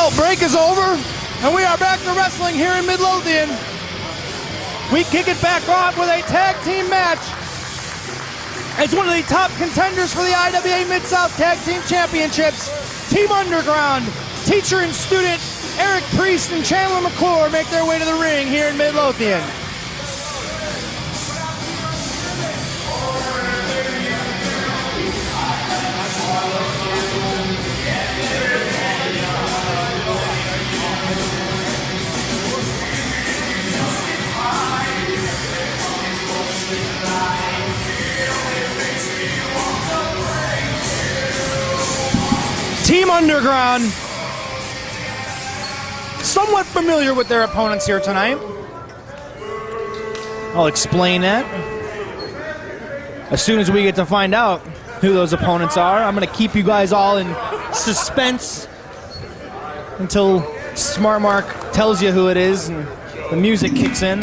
Well, break is over, and we are back to wrestling here in Midlothian. We kick it back off with a tag team match as one of the top contenders for the IWA Mid-South Tag Team Championships. Team Underground, teacher and student Eric Priest and Chandler McClure make their way to the ring here in Midlothian. Team Underground, somewhat familiar with their opponents here tonight. I'll explain that as soon as we get to find out who those opponents are. I'm going to keep you guys all in suspense until Smart Mark tells you who it is and the music kicks in.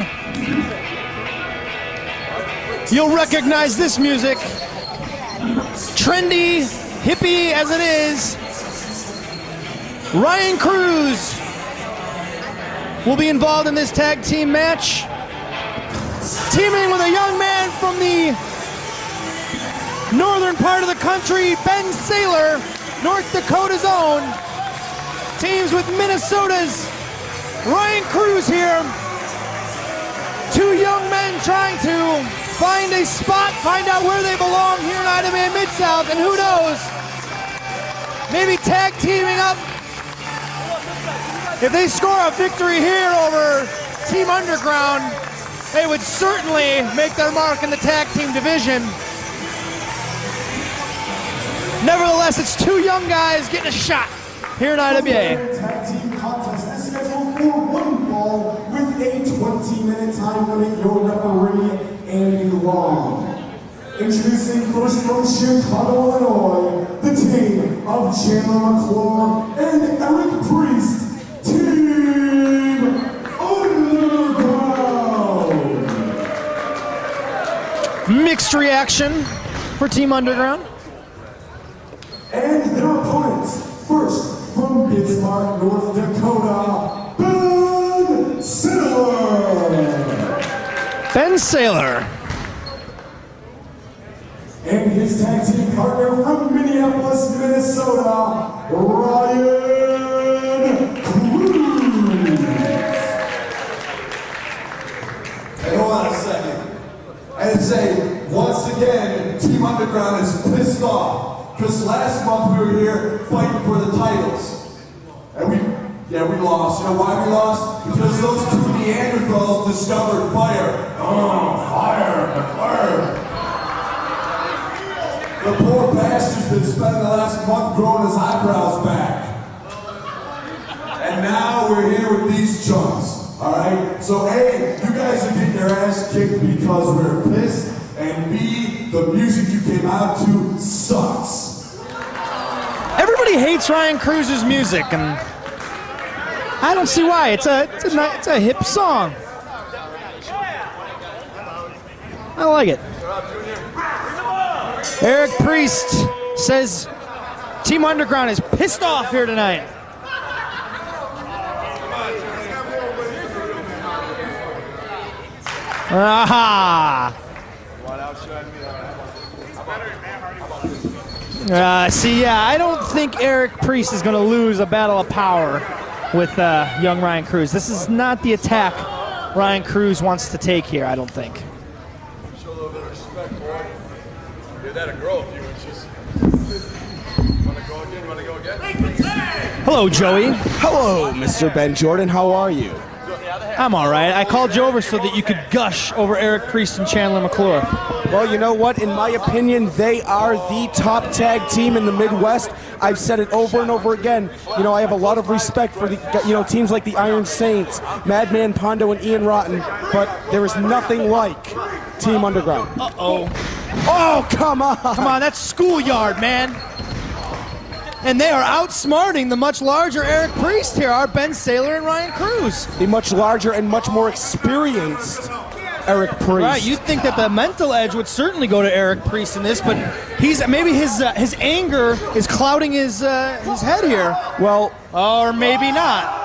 You'll recognize this music, trendy, hippie as it is. Ryan Cruz will be involved in this tag team match, teaming with a young man from the northern part of the country, Ben Saylor, North Dakota's own. Teams with Minnesota's Ryan Cruz here. Two young men trying to find a spot, find out where they belong here in IWA Mid-South, and who knows, maybe tag teaming up. If they score a victory here over Team Underground, they would certainly make their mark in the tag team division. Nevertheless, it's two young guys getting a shot here in IWA. Tag team contest is scheduled for one fall with a 20-minute time limit. Your referee, Andy Long. Introducing first from Chicago, Illinois, the team of Chandler McClure and Eric Priest. Team Underground. Mixed reaction for Team Underground. And their opponents, first from Bismarck, North Dakota, Ben Saylor. Ben Saylor. And his tag team partner from Minneapolis, Minnesota, Ryan Cruz. Hey, hold on a second. And say, once again, Team Underground is pissed off. Because last month we were here fighting for the titles. And we lost. You know why we lost? Because those two Neanderthals discovered fire. Oh, fire. The poor bastard's been spending the last month growing his eyebrows back. And now we're here with these chumps. Alright? So A, you guys are getting your ass kicked because we're pissed. And B, the music you came out to sucks. Everybody hates Ryan Cruz's music, and I don't see why. It's a hip song. I like it. Eric Priest says Team Underground is pissed off here tonight. Aha! I don't think Eric Priest is going to lose a battle of power with young Ryan Cruz. This is not the attack Ryan Cruz wants to take here, I don't think. Show a little bit of respect, boy. Give that a grow a few inches. Want to go again? Hello, Joey. Hello, Mr. Ben Jordan. How are you? I'm all right. I called you over so that you could gush over Eric Priest and Chandler McClure. Well, you know what? In my opinion, they are the top tag team in the Midwest. I've said it over and over again. You know, I have a lot of respect for the teams like the Iron Saints, Madman Pondo, and Ian Rotten, but there is nothing like Team Underground. Uh-oh. Oh, come on! Come on, that's schoolyard, man. And they are outsmarting the much larger Eric Priest here, our Ben Saylor and Ryan Cruz. The much larger and much more experienced Eric Priest. Right, you'd think that the mental edge would certainly go to Eric Priest in this, but maybe his anger is clouding his head here. Well, Or maybe not.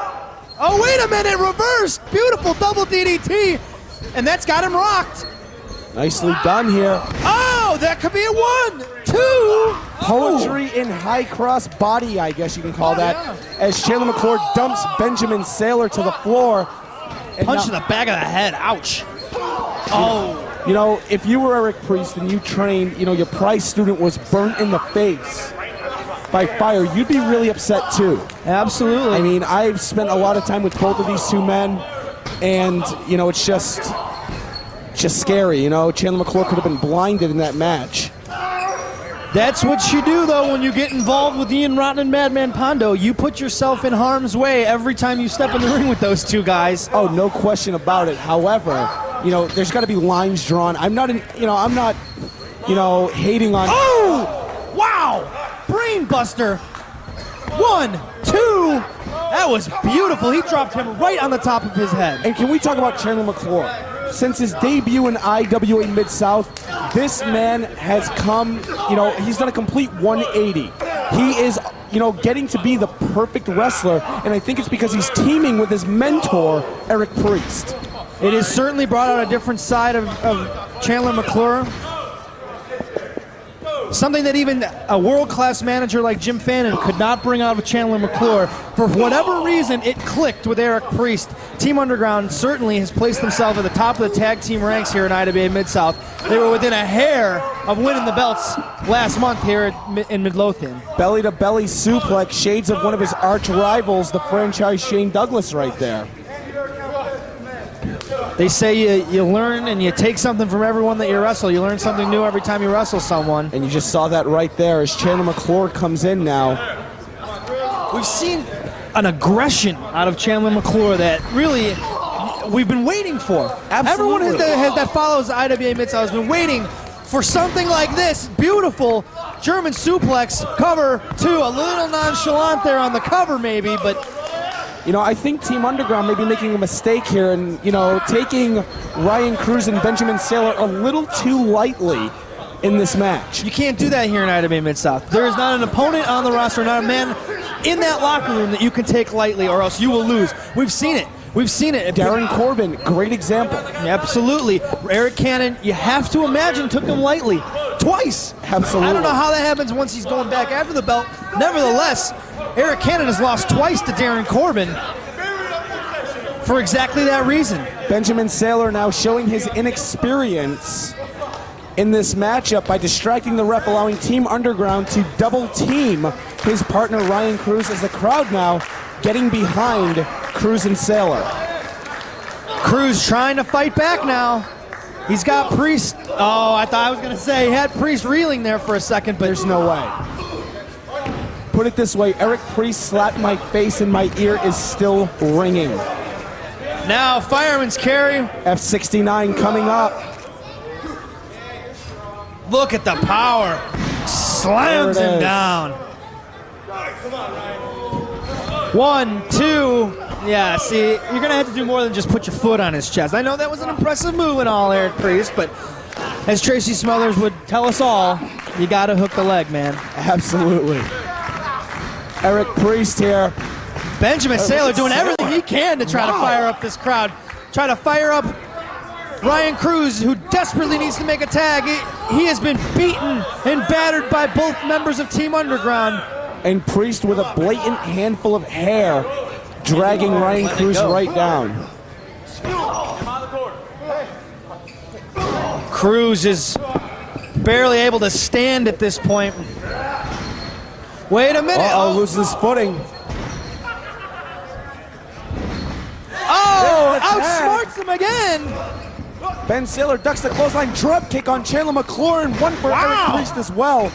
Oh, wait a minute, reversed. Beautiful double DDT. And that's got him rocked. nicely done here. Oh, that could be a 1, 2. Poetry in high cross body, I guess you can call that, as Chandler McClure dumps Benjamin Saylor to the floor. And Punch in now- the back of the head. Ouch. Oh. You know, if you were Eric Priest and you trained, you know, your prize student was burnt in the face by fire, you'd be really upset too. Absolutely. I mean, I've spent a lot of time with both of these two men, and, you know, it's just scary. You know, Chandler McClure could have been blinded in that match. That's what you do, though, when you get involved with Ian Rotten and Madman Pondo. You put yourself in harm's way every time you step in the ring with those two guys. Oh, no question about it. However, you know, there's got to be lines drawn. I'm not hating on. Oh! Wow! Brain buster. 1, 2. That was beautiful. He dropped him right on the top of his head. And can we talk about Chandler McClure? Since his debut in IWA Mid-South, this man has come, you know, he's done a complete 180. He is, you know, getting to be the perfect wrestler, and I think it's because he's teaming with his mentor, Eric Priest. It has certainly brought out a different side of Chandler McClure. Something that even a world-class manager like Jim Fannin could not bring out of Chandler McClure. For whatever reason, it clicked with Eric Priest. Team Underground certainly has placed themselves at the top of the tag team ranks here in IWA Mid-South. They were within a hair of winning the belts last month here in Midlothian. Belly-to-belly suplex, shades of one of his arch rivals, the franchise Shane Douglas right there. They say you learn and you take something from everyone that you wrestle. You learn something new every time you wrestle someone. And you just saw that right there as Chandler McClure comes in now. We've seen an aggression out of Chandler McClure that really we've been waiting for. Absolutely. Everyone that follows IWA Mid-South has been waiting for something like this. Beautiful German suplex cover, too. A little nonchalant there on the cover maybe, but... You know, I think Team Underground may be making a mistake here and, you know, taking Ryan Cruz and Benjamin Saylor a little too lightly in this match. You can't do that here in IWA Mid-South. There is not an opponent on the roster, not a man in that locker room that you can take lightly or else you will lose. We've seen it. We've seen it. Darren Corbin, great example. Absolutely. Eric Cannon, you have to imagine, took him lightly. Twice. Absolutely. I don't know how that happens once he's going back after the belt. Nevertheless, Eric Cannon has lost twice to Darren Corbin for exactly that reason. Benjamin Saylor now showing his inexperience in this matchup by distracting the ref, allowing Team Underground to double team his partner Ryan Cruz as the crowd now getting behind Cruz and Saylor. Cruz trying to fight back now. He's got Priest. Oh, I thought I was going to say he had Priest reeling there for a second, but There's no way. Put it this way, Eric Priest slapped my face and my ear is still ringing. now fireman's carry. F69 coming up. Look at the power. Slams There it him is. down. 1, 2. Yeah, see, you're going to have to do more than just put your foot on his chest. I know that was an impressive move and all, Eric Priest, but as Tracy Smothers would tell us all, you got to hook the leg, man. Absolutely. Eric Priest here. Benjamin Saylor doing everything he can to try to fire up this crowd. Try to fire up Ryan Cruz, who desperately needs to make a tag. He has been beaten and battered by both members of Team Underground. And Priest with a blatant handful of hair dragging Ryan Cruz right down. Cruz is barely able to stand at this point. Wait a minute. Uh-oh, loses his footing. Oh, There's the tag. outsmarts him again. Ben Saylor ducks the clothesline drop kick on Chandler McClure and one for Eric Priest as well.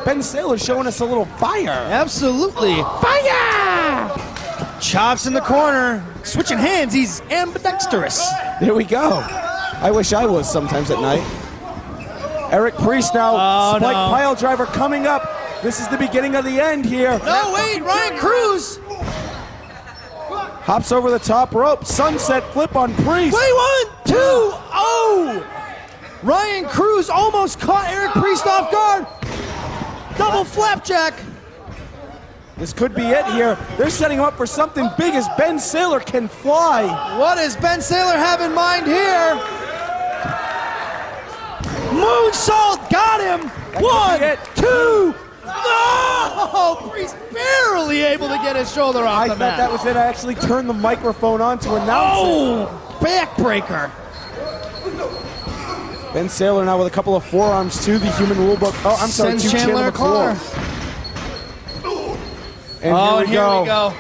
Ben Saylor showing us a little fire. Absolutely. Fire! Chops in the corner. Switching hands. He's ambidextrous. There we go. I wish I was sometimes at night. Eric Priest now, Oh, spike no. pile driver coming up. This is the beginning of the end here. No, wait. Ryan Cruz. Hops over the top rope, sunset flip on Priest. Wait, 1, 2. Oh, Ooh! Ryan Cruz almost caught Eric Priest off guard. Double flapjack. This could be it here. They're setting him up for something big as Ben Saylor can fly. What does Ben Saylor have in mind here? Moonsault got him. One, two. No! Priest barely able to get his shoulder off I the thought mat. that was it. I actually turned the microphone on to announce Oh! Backbreaker. it. Ben Saylor now with a couple of forearms to the human rulebook. Oh, I'm sorry, Sends to Chandler McClure. And Oh, and here we go.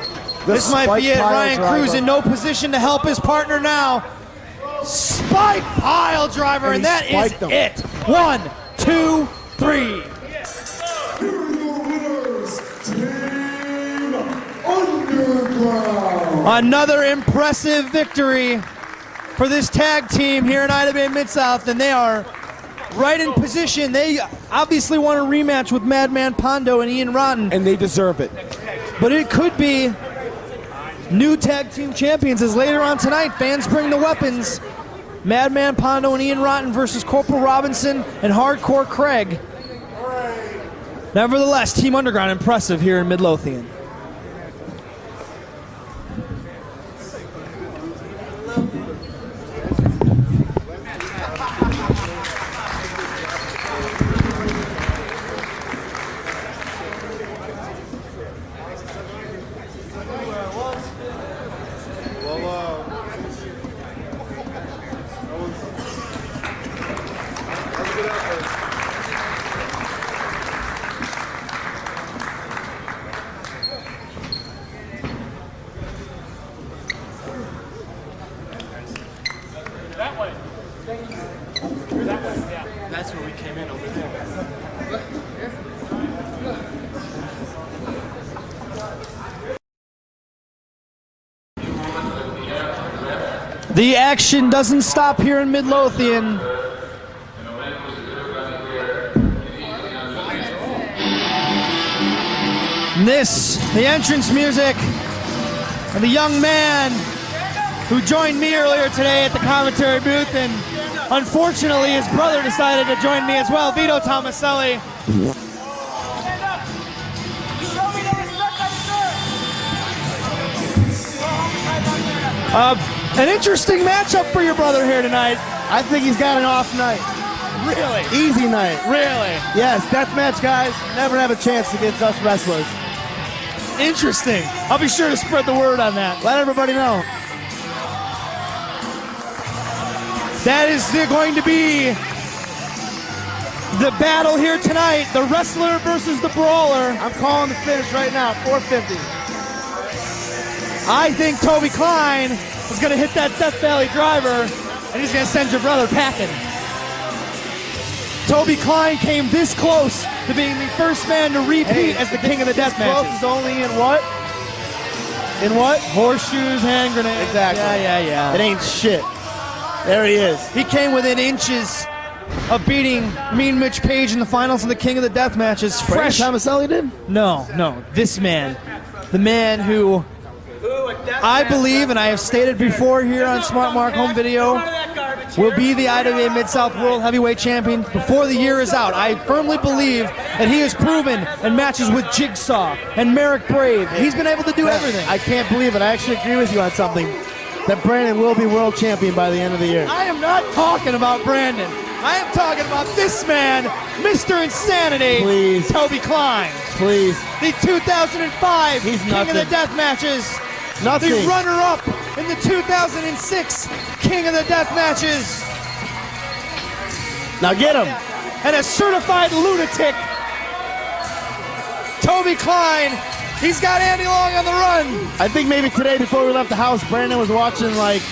The This might be spike it. pile Ryan driver. Cruz in no position to help his partner now. Spike pile driver, and And he that is spiked him. it. 1, 2, 3. Here are your winners, Team Underground. Another impressive victory for this tag team here in IWA Mid-South, and they are right in position. They obviously want a rematch with Madman Pondo and Ian Rotten, And they deserve it. but it could be new tag team champions as later on tonight fans bring the weapons. Madman Pondo and Ian Rotten versus Corporal Robinson and Hardcore Craig. Nevertheless, Team Underground impressive here in Midlothian. The action doesn't stop here in Midlothian. The entrance music, and the young man who joined me earlier today at the commentary booth, and unfortunately his brother decided to join me as well, Vito Tomaselli. An interesting matchup for your brother here tonight. I think he's got an off night. Really? Easy night. Really? Yes, deathmatch guys never have a chance against us wrestlers. Interesting. I'll be sure to spread the word on that. Let everybody know. That is going to be the battle here tonight. The wrestler versus the brawler. I'm calling the finish right now, 450. I think Toby Klein is going to hit that Death Valley driver, and he's going to send your brother packing. Toby Klein came this close to being the first man to repeat as the king of the death Close matches. is only in what? In what? Horseshoes, hand grenades. Exactly. Yeah. It ain't shit. There he is. He came within inches of beating Mean Mitch Page in the finals of the King of the Death matches. Fresh. Tomaselli did? No. This man. The man who I believe, and I have stated before here on Smart Mark Home Video, will be the IWA Mid-South World Heavyweight Champion before the year is out. I firmly believe that he has proven in matches with Jigsaw and Merrick Brave. He's been able to do everything. I can't believe it. I actually agree with you on something. That Brandon will be world champion by the end of the year. I am not talking about Brandon. I am talking about this man, Mr. Insanity, Please. Toby Klein. Please. The 2005 He's King of the nothing. Death matches. Nothing. The runner-up in the 2006 King of the Death matches. Now get him. And a certified lunatic, Toby Klein. He's got Andy Long on the run. I think maybe today before we left the house, Brandon was watching like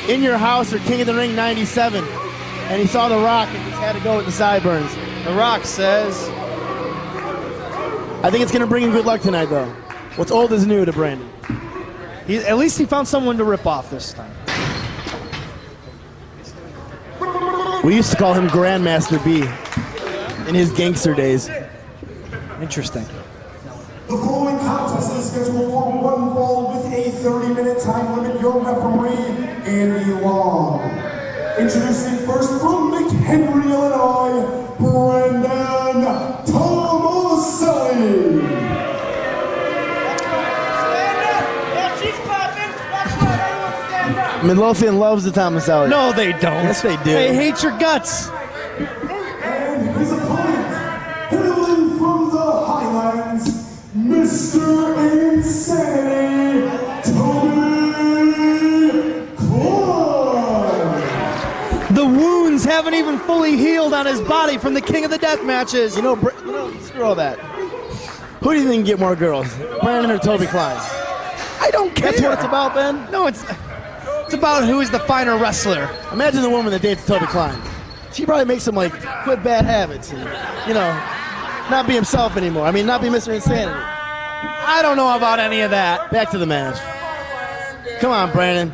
In Your House or King of the Ring 97. And he saw The Rock and just had to go with the sideburns. The Rock says, I think it's going to bring him good luck tonight, though. What's old is new to Brandon. at least he found someone to rip off this time. We used to call him Grandmaster B in his gangster days. Interesting. The following contest is scheduled for one fall with a 30-minute time limit. Your referee, Andy Long. Introducing first from McHenry, Illinois, Brandon Tomaselli. Midlothian loves the Tomaselli. No, they don't. Yes, they do. They hate your guts. And his opponent, hailing from the Highlands, Mr. Insanity, Toby Klein. The wounds haven't even fully healed on his body from the King of the Death matches. You know, screw all that. Who do you think can get more girls, Brandon or Toby Klein? I don't care. That's what it's about, Ben? No, it's about who is the finer wrestler. Imagine the woman that dates Toby Klein. She probably makes him, like, quit bad habits and, you know, not be himself anymore. I mean, not be Mr. Insanity. I don't know about any of that. Back to the match. Come on, Brandon.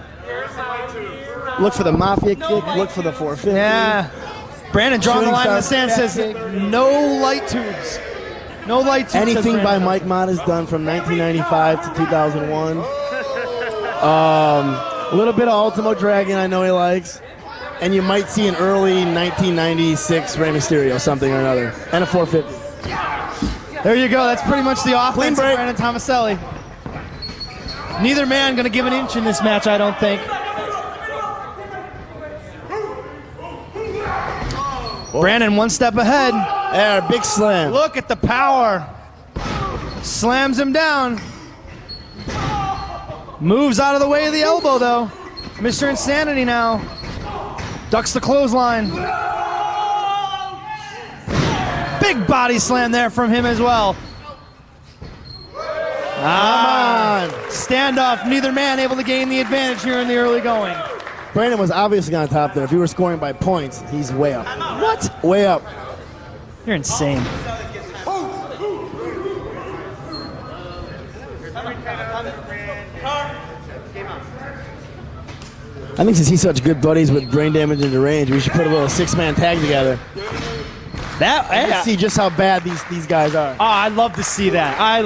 Look for the Mafia kick. Look for the 450. Yeah. Brandon drawing the line in the sand Shooting says star no light tubes. No light tubes. says Anything by Brandon. Mike Mott is done from 1995 to 2001. A little bit of Ultimo Dragon I know he likes. And you might see an early 1996 Rey Mysterio, something or another. And a 450. There you go. That's pretty much the offense of break. Brandon Tomaselli. Neither man going to give an inch in this match, I don't think. Brandon one step ahead. There, big slam. Look at the power. Slams him down. Moves out of the way of the elbow, though. Mr. Insanity now. Ducks the clothesline. Big body slam there from him as well. Come on. Standoff. Neither man able to gain the advantage here in the early going. Brandon was obviously on top there. If he were scoring by points, he's way up. What? Way up. You're insane. I think since he's such good buddies with Brain Damage and Deranged, we should put a little six-man tag together. That See just how bad these guys are. Oh, I'd love to see that. I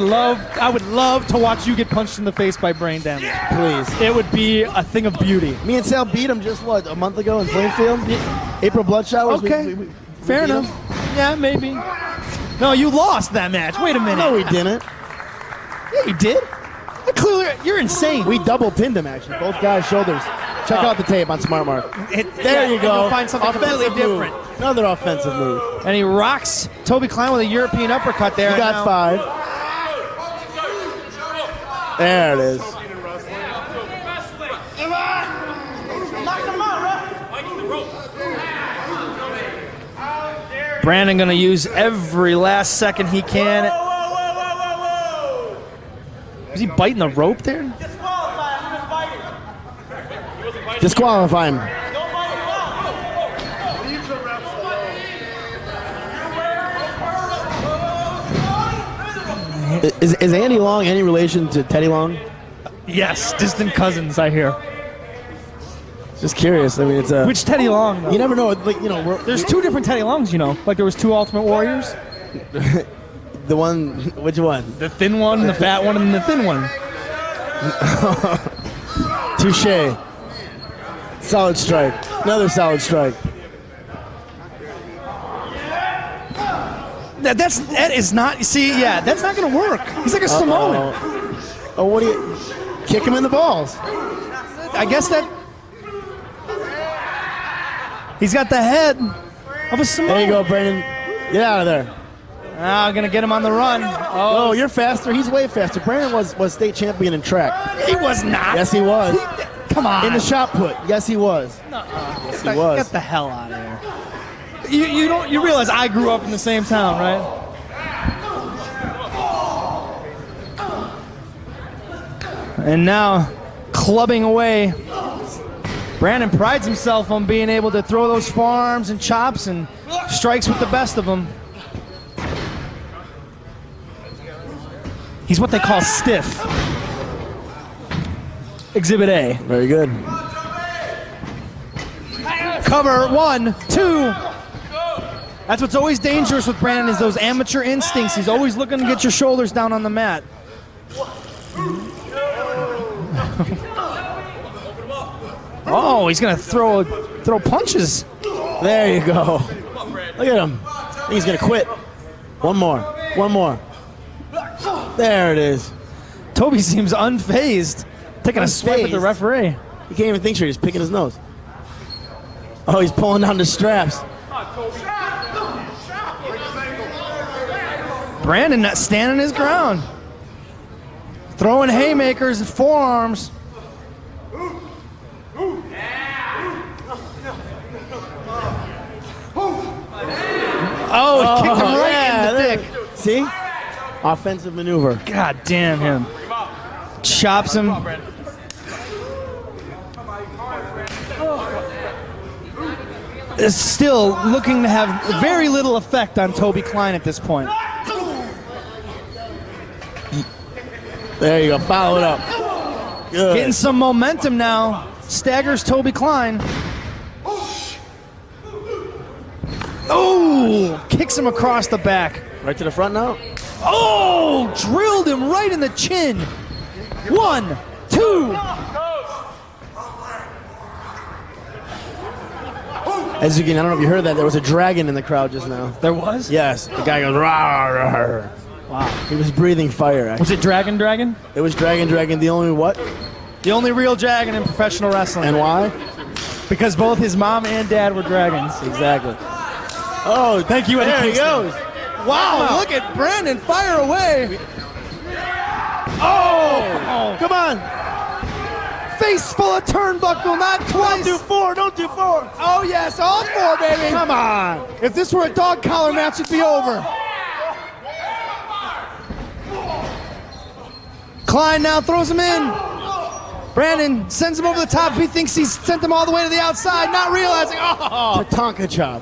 would love to watch you get punched in the face by Brain Damage. Please. It would be a thing of beauty. Me and Sal beat him just, what, a month ago in Plainfield? April Blood Showers? Okay. We Fair beat enough. him? Yeah, maybe. No, you lost that match. Wait a minute. No, we didn't. Yeah, you did. Clearly, you're insane. We double pinned him, actually. Both guys' shoulders. Check out the tape on Smart Mark. There you go. You'll find something completely different. Move. Another offensive move. And he rocks Toby Klein with a European uppercut there. You got now. 5. There it is. Brandon going to use every last second he can. Is he biting the rope there? Disqualify him. Is Andy Long any relation to Teddy Long? Yes, distant cousins, I hear. Just curious. I mean, it's a. Which Teddy Long, though? You never know. Like, you know, There's two different Teddy Longs, you know. Like there was two Ultimate Warriors. the one. Which one? The thin one, the fat one, and the thin one. Touche. Solid strike. Another solid strike. That is not. See, yeah, that's not gonna work. He's like a Samoan. Oh, what do you? Kick him in the balls. I guess that. He's got the head of a Samoan. There you go, Brandon. Get out of there. Ah, gonna get him on the run. Oh, you're faster. He's way faster. Brandon was state champion in track. He was not. Yes, he was. Come on. In the shot put. Yes, he was. Yes, he was. Get the hell out of here. You realize I grew up in the same town, right? And now, clubbing away. Brandon prides himself on being able to throw those forearms and chops and strikes with the best of them. He's what they call stiff. Exhibit A. Very good. Cover 1, 2. That's what's always dangerous with Brandon is those amateur instincts. He's always looking to get your shoulders down on the mat. Oh, he's going to throw a throw punches. There you go. Look at him. I think he's going to quit. One more. One more. There it is. Toby seems unfazed, taking a swipe at the Unfazed. referee. He can't even think straight. He's picking his nose. Oh, he's pulling down the straps. Brandon not standing his ground. Throwing haymakers and forearms. Oh, he kicked him right in the dick. See? Offensive maneuver. God damn him. Chops him. Is still looking to have very little effect on Toby Klein at this point. There you go. Follow it up. Good. Getting some momentum now. Staggers Toby Klein. Oh, kicks him across the back. Right to the front now. Oh, drilled him right in the chin. 1, 2. As you can, I don't know if you heard that, there was a dragon in the crowd just now. There was? Yes. The guy goes, rah, rah, rah. Wow. He was breathing fire, actually. Was it Dragon Dragon? It was Dragon, the only what? The only real dragon in professional wrestling. And why? Because both his mom and dad were dragons. Exactly. Oh, Thank you, Eddie there he Kingston. goes. Wow, look at Brandon fire away. Oh, Come on. face full of turnbuckle, not twice. Don't do four. Don't do four. Oh, yes, all 4, baby. Come on. If this were a dog collar match, it'd be over. Klein now throws him in. Brandon sends him over the top. He thinks he's sent him all the way to the outside, not realizing, oh, Tatanka chop.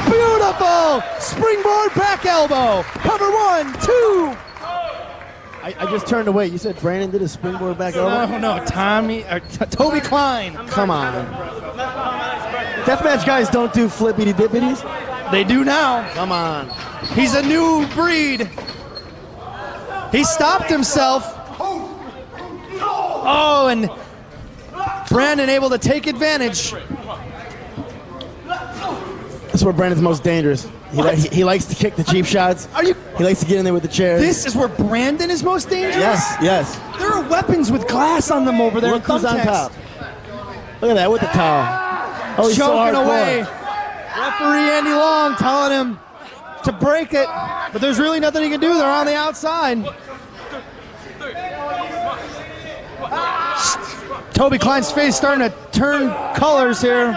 beautiful. Springboard back elbow. Cover 1, 2. I just turned away. You said Brandon did a springboard back elbow? No, Toby Klein. Come on. Deathmatch guys don't do flippity dippities. They do now. Come on. He's a new breed. He stopped himself. Oh, and Brandon able to take advantage. That's where Brandon's most dangerous. He likes to kick the cheap shots. Are you? He likes to get in there with the chairs. This is where Brandon is most dangerous? Yes. There are weapons with glass on them over there. Look who's on thumbtacks. top. Look at that with the towel. Oh, he's so Choking hardcore. away. Referee Andy Long telling him to break it, but there's really nothing he can do. They're on the outside. Toby Klein's face starting to turn colors here.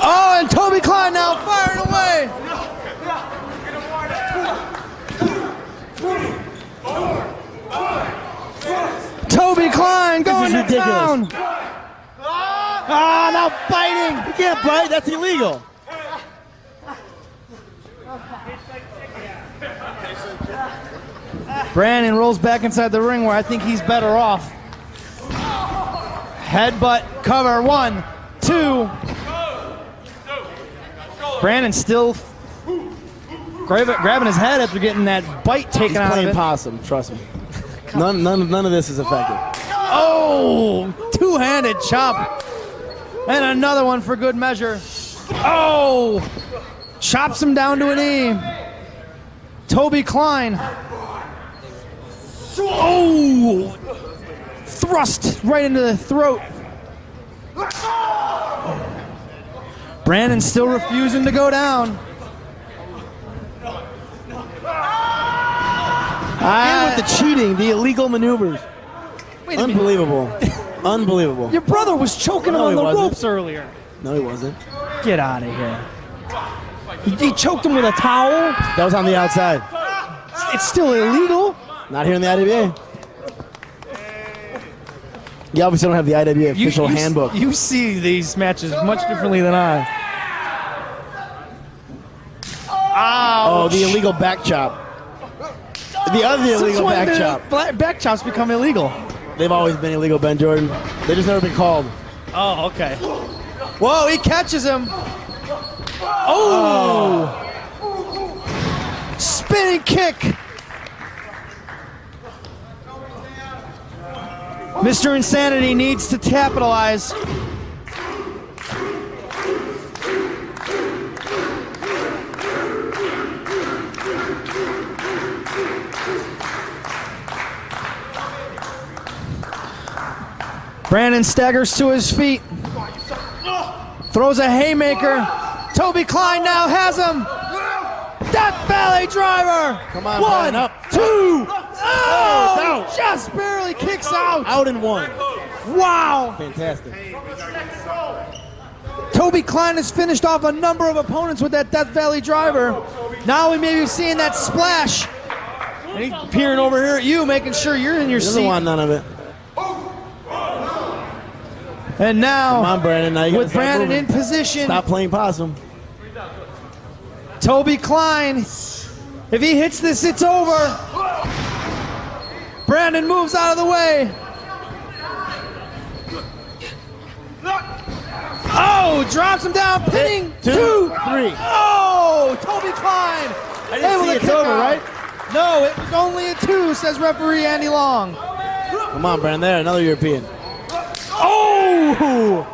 Oh, and Toby Klein now firing away. Toby Klein going to ridiculous. town. Ah, now biting. You can't bite. That's illegal. Brandon rolls back inside the ring where I think he's better off. Headbutt cover 1, 2. Brandon still grabbing his head after getting that bite taken He's out of playing it. possum. Trust me. None of this is effective. Oh, two-handed chop. And another one for good measure. Oh, chops him down to a knee. Toby Klein. Oh, thrust right into the throat. Brandon still refusing to go down. And with the cheating, the illegal maneuvers. Wait a minute. Unbelievable. Unbelievable. Your brother was choking him No, on he the wasn't. ropes earlier. No, he wasn't. Get out of here. He choked him with a towel. That was on the outside. It's still illegal. Not here in the IWA. You obviously don't have the IWA official handbook. You see these matches much differently than I. Oh, the illegal back chop. The other illegal back chop. Back chops become illegal. They've always been illegal, Ben Jordan. They just never been called. Oh, okay. Whoa, he catches him. Oh! Spinning kick. Mr. Insanity needs to capitalize. Brandon staggers to his feet. Throws a haymaker. Toby Klein now has him. Death Valley driver. Come on, One, Brandon, up. two. Oh, it's out. just barely kicks out. Out in one. Wow. Fantastic. Toby Klein has finished off a number of opponents with that Death Valley driver. Now we may be seeing that splash. And he's peering over here at you, making sure you're in your He doesn't seat. want none of it. And now, Come on, Brandon. Now you gotta with start Brandon moving. in position, Stop playing possum. Toby Klein, if he hits this, it's over. Brandon moves out of the way. Oh, drops him down, pinning. Two, three. Oh, Toby Klein. I didn't see to it's kick over, out. right? No, it was only a 2, says referee Andy Long. Come on, Brandon. There, another European. Oh!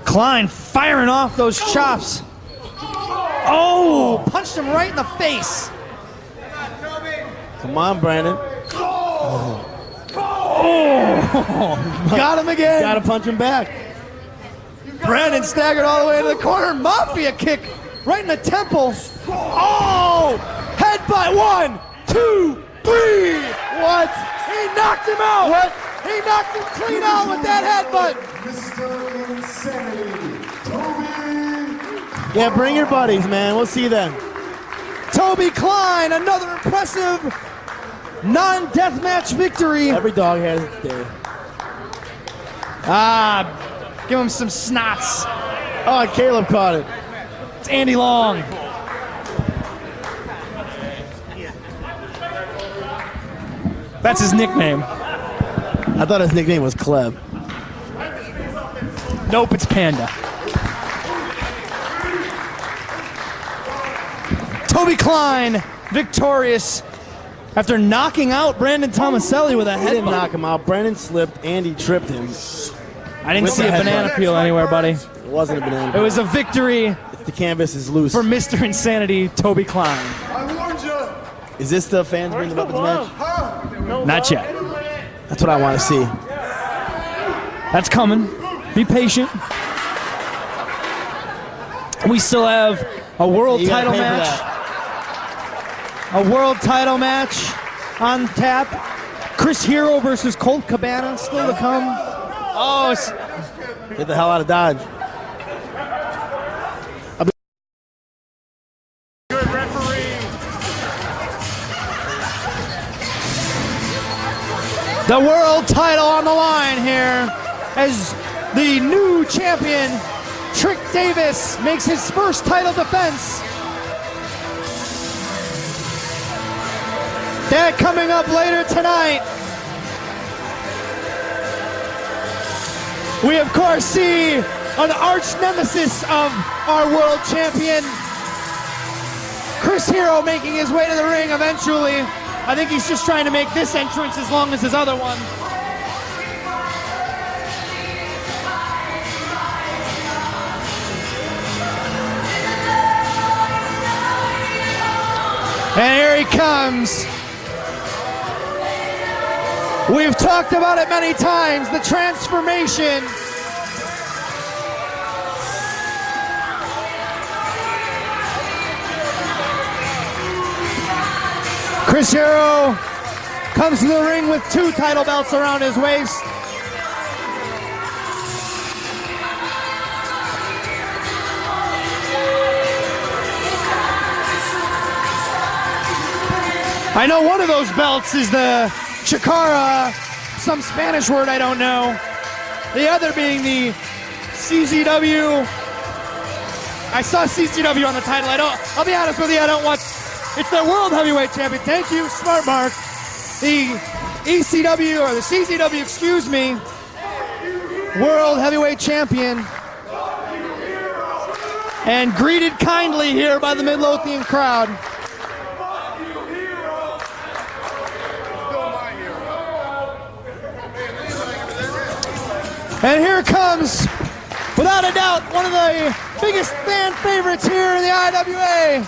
Klein firing off those chops. Oh, punched him right in the face. Come on, Brandon. Got him again. Gotta punch him back. Brandon staggered all the way to the corner. Mafia kick right in the temple. Oh! Headbutt. 1, 2, 3. What? He knocked him out. What? He knocked him clean out with that headbutt. Mr. Insanity, Toby. Yeah, bring your buddies, man. We'll see them. Toby Klein, another impressive non-deathmatch victory. Every dog has its day. Give him some snots. Oh, and Caleb caught it. It's Andy Long. That's his nickname. I thought his nickname was Kleb. Nope, it's Panda. Toby Klein, victorious after knocking out Brandon Tomaselli with a He didn't headbutt. knock him out. Brandon slipped. Andy tripped him. I didn't with see the a banana headbutt. peel anywhere, buddy. It wasn't a banana. It was a victory The canvas is loose. for Mr. Insanity, Toby Klein. I warned you. Is this the fans bring the weapons match? Not yet. That's what I want to see. That's coming. Be patient. We still have a world You gotta title pay for match. that. A world title match on tap. Chris Hero versus Colt Cabana still to come. Oh, Get the hell out of Dodge. the world title on the line here as the new champion, Trick Davis, makes his first title defense. That coming up later tonight. We, of course, see an arch nemesis of our world champion, Chris Hero, making his way to the ring eventually. I think he's just trying to make this entrance as long as his other one. And here he comes. We've talked about it many times, the transformation. Chris Hero comes to the ring with 2 title belts around his waist. I know one of those belts is the Chikara, some Spanish word I don't know. The other being the CZW. I saw CZW on the title. I'll be honest with you, I don't watch It's their World Heavyweight Champion. Thank you, Smart Mark. The ECW, or the CZW, excuse me, World Heavyweight Champion. And greeted kindly here by the Midlothian crowd. And here comes, without a doubt, one of the biggest fan favorites here in the IWA.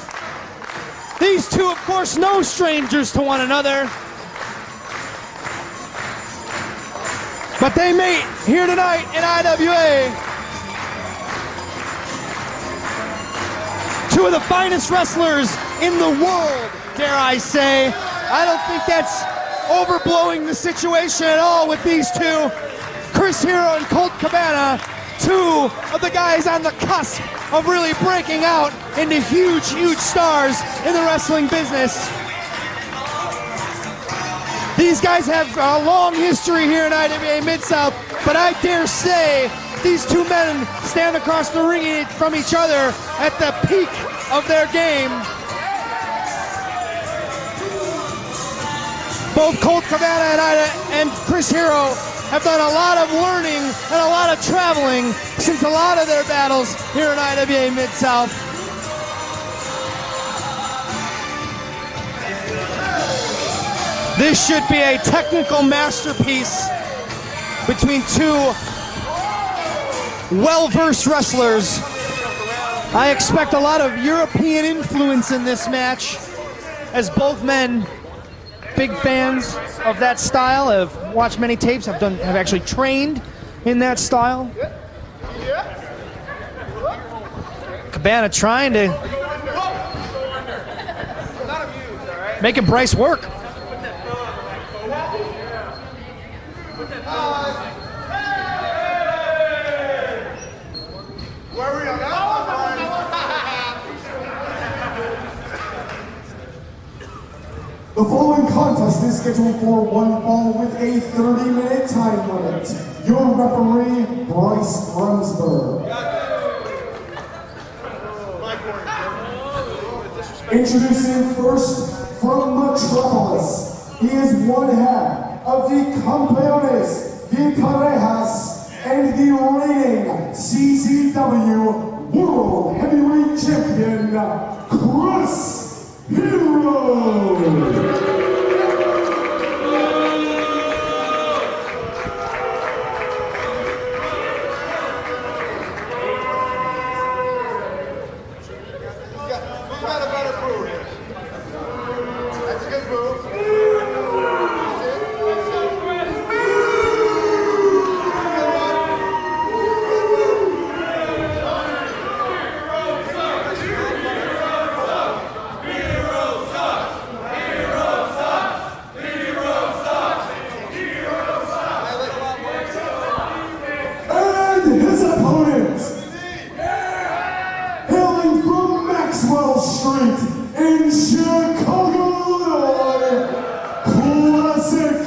These two, of course, no strangers to one another. But they mate here tonight in IWA. Two of the finest wrestlers in the world, dare I say. I don't think that's overblowing the situation at all with these two. Chris Hero and Colt Cabana, two of the guys on the cusp of really breaking out into huge, huge stars in the wrestling business. These guys have a long history here in IWA Mid-South, but I dare say these two men stand across the ring from each other at the peak of their game. Both Colt Cabana and Chris Hero have done a lot of learning and a lot of traveling since a lot of their battles here in IWA Mid-South. This should be a technical masterpiece between two well-versed wrestlers. I expect a lot of European influence in this match, as both men, big fans of that style, have watched many tapes, have actually trained in that style. Cabana trying to making Bryce work. The following contest is scheduled for one fall with a 30-minute time limit. Your referee, Bryce Remsburg. Introducing first from Metropolis, he is one half of the Campeones de Parejas and the reigning CZW World Heavyweight Champion, Chris Hero. His opponent, hailing from Maxwell Street in Chicago, Illinois, Classic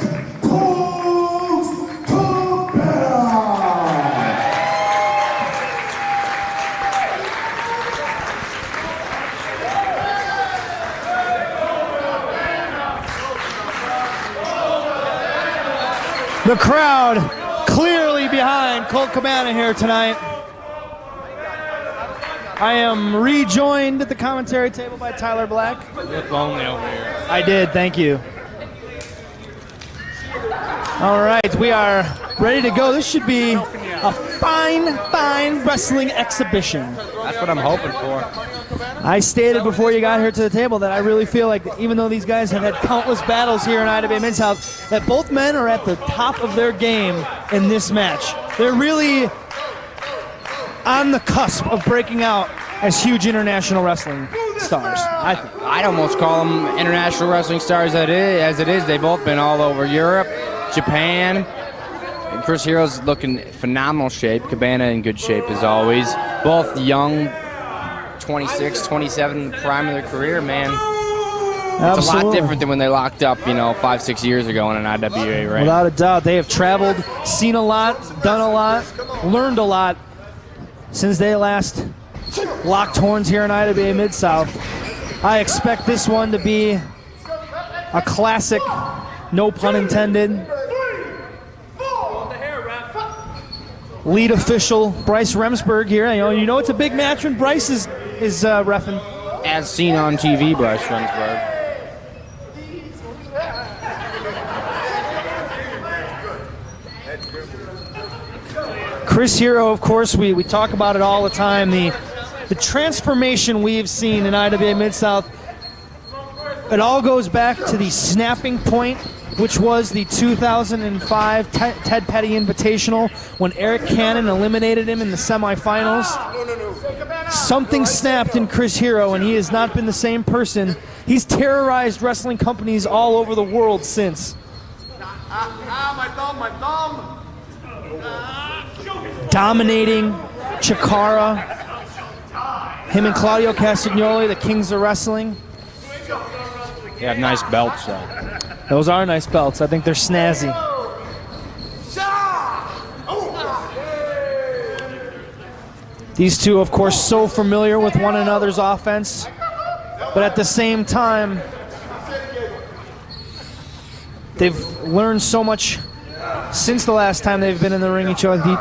Colt Cabana. The crowd clearly behind Colt Cabana here tonight. I am rejoined at the commentary table by Tyler Black. You look lonely over here. I did, thank you. All right, we are ready to go. This should be a fine, fine wrestling exhibition. That's what I'm hoping for. I stated before you got here to the table that I really feel like even though these guys have had countless battles here in IWA Mid-South, that both men are at the top of their game in this match. They're really on the cusp of breaking out as huge international wrestling stars. I'd almost call them international wrestling stars as it is. They've both been all over Europe, Japan. And Chris Hero's looking phenomenal shape. Cabana in good shape as always. Both young, 26, 27, prime of their career, man. It's a lot different than when they locked up, 5-6 years ago in an IWA, right? Without a doubt. They have traveled, seen a lot, done a lot, learned a lot since they last locked horns here in IWA Mid-South. I expect this one to be a classic, no pun intended. Lead official Bryce Remsburg here. You know it's a big match when Bryce is reffing. As seen on TV, Bryce Remsburg. Chris Hero, of course, we talk about it all the time. The transformation we've seen in IWA Mid-South, it all goes back to the snapping point, which was the 2005 Ted Petty Invitational when Eric Cannon eliminated him in the semifinals. Something snapped in Chris Hero, and he has not been the same person. He's terrorized wrestling companies all over the world since. My thumb. Dominating Chikara, him and Claudio Castagnoli, the kings of wrestling. They have nice belts, though. Those are nice belts. I think they're snazzy. These two, of course, so familiar with one another's offense, but at the same time, they've learned so much since the last time they've been in the ring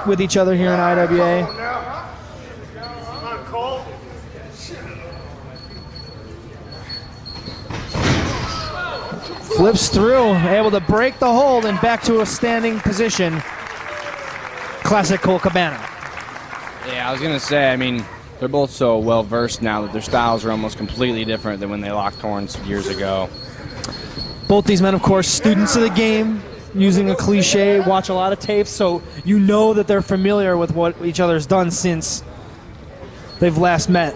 with each other here in IWA. Flips through, able to break the hold and back to a standing position. Classic Colt Cabana. Yeah, I was going to say, I mean, they're both so well-versed now that their styles are almost completely different than when they locked horns years ago. Both these men, of course, students of the game, using a cliche, watch a lot of tapes, so you know that they're familiar with what each other's done since they've last met.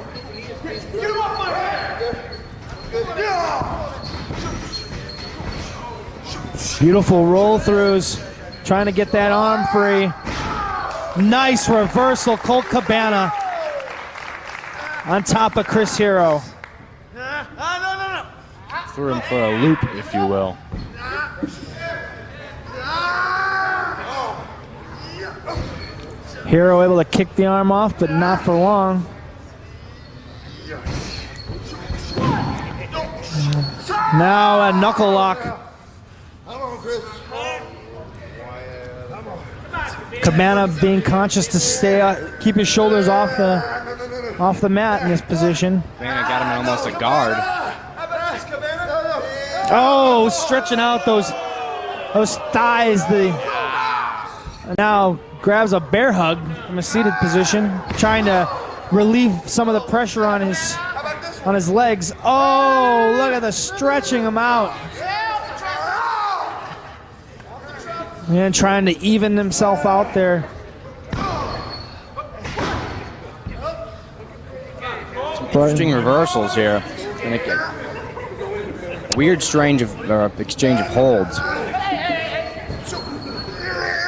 Beautiful roll-throughs, trying to get that arm free. Nice reversal, Colt Cabana on top of Chris Hero. Threw him for a loop, if you will. Hero able to kick the arm off, but not for long. Now a knuckle lock. Cabana being conscious to keep his shoulders off the mat in this position. Man, I got him in almost a guard. Oh, stretching out those thighs. Now grabs a bear hug from a seated position, trying to relieve some of the pressure on his legs. Oh, look at the stretching him out. And trying to even himself out there. Some interesting reversals here. Weird exchange of holds.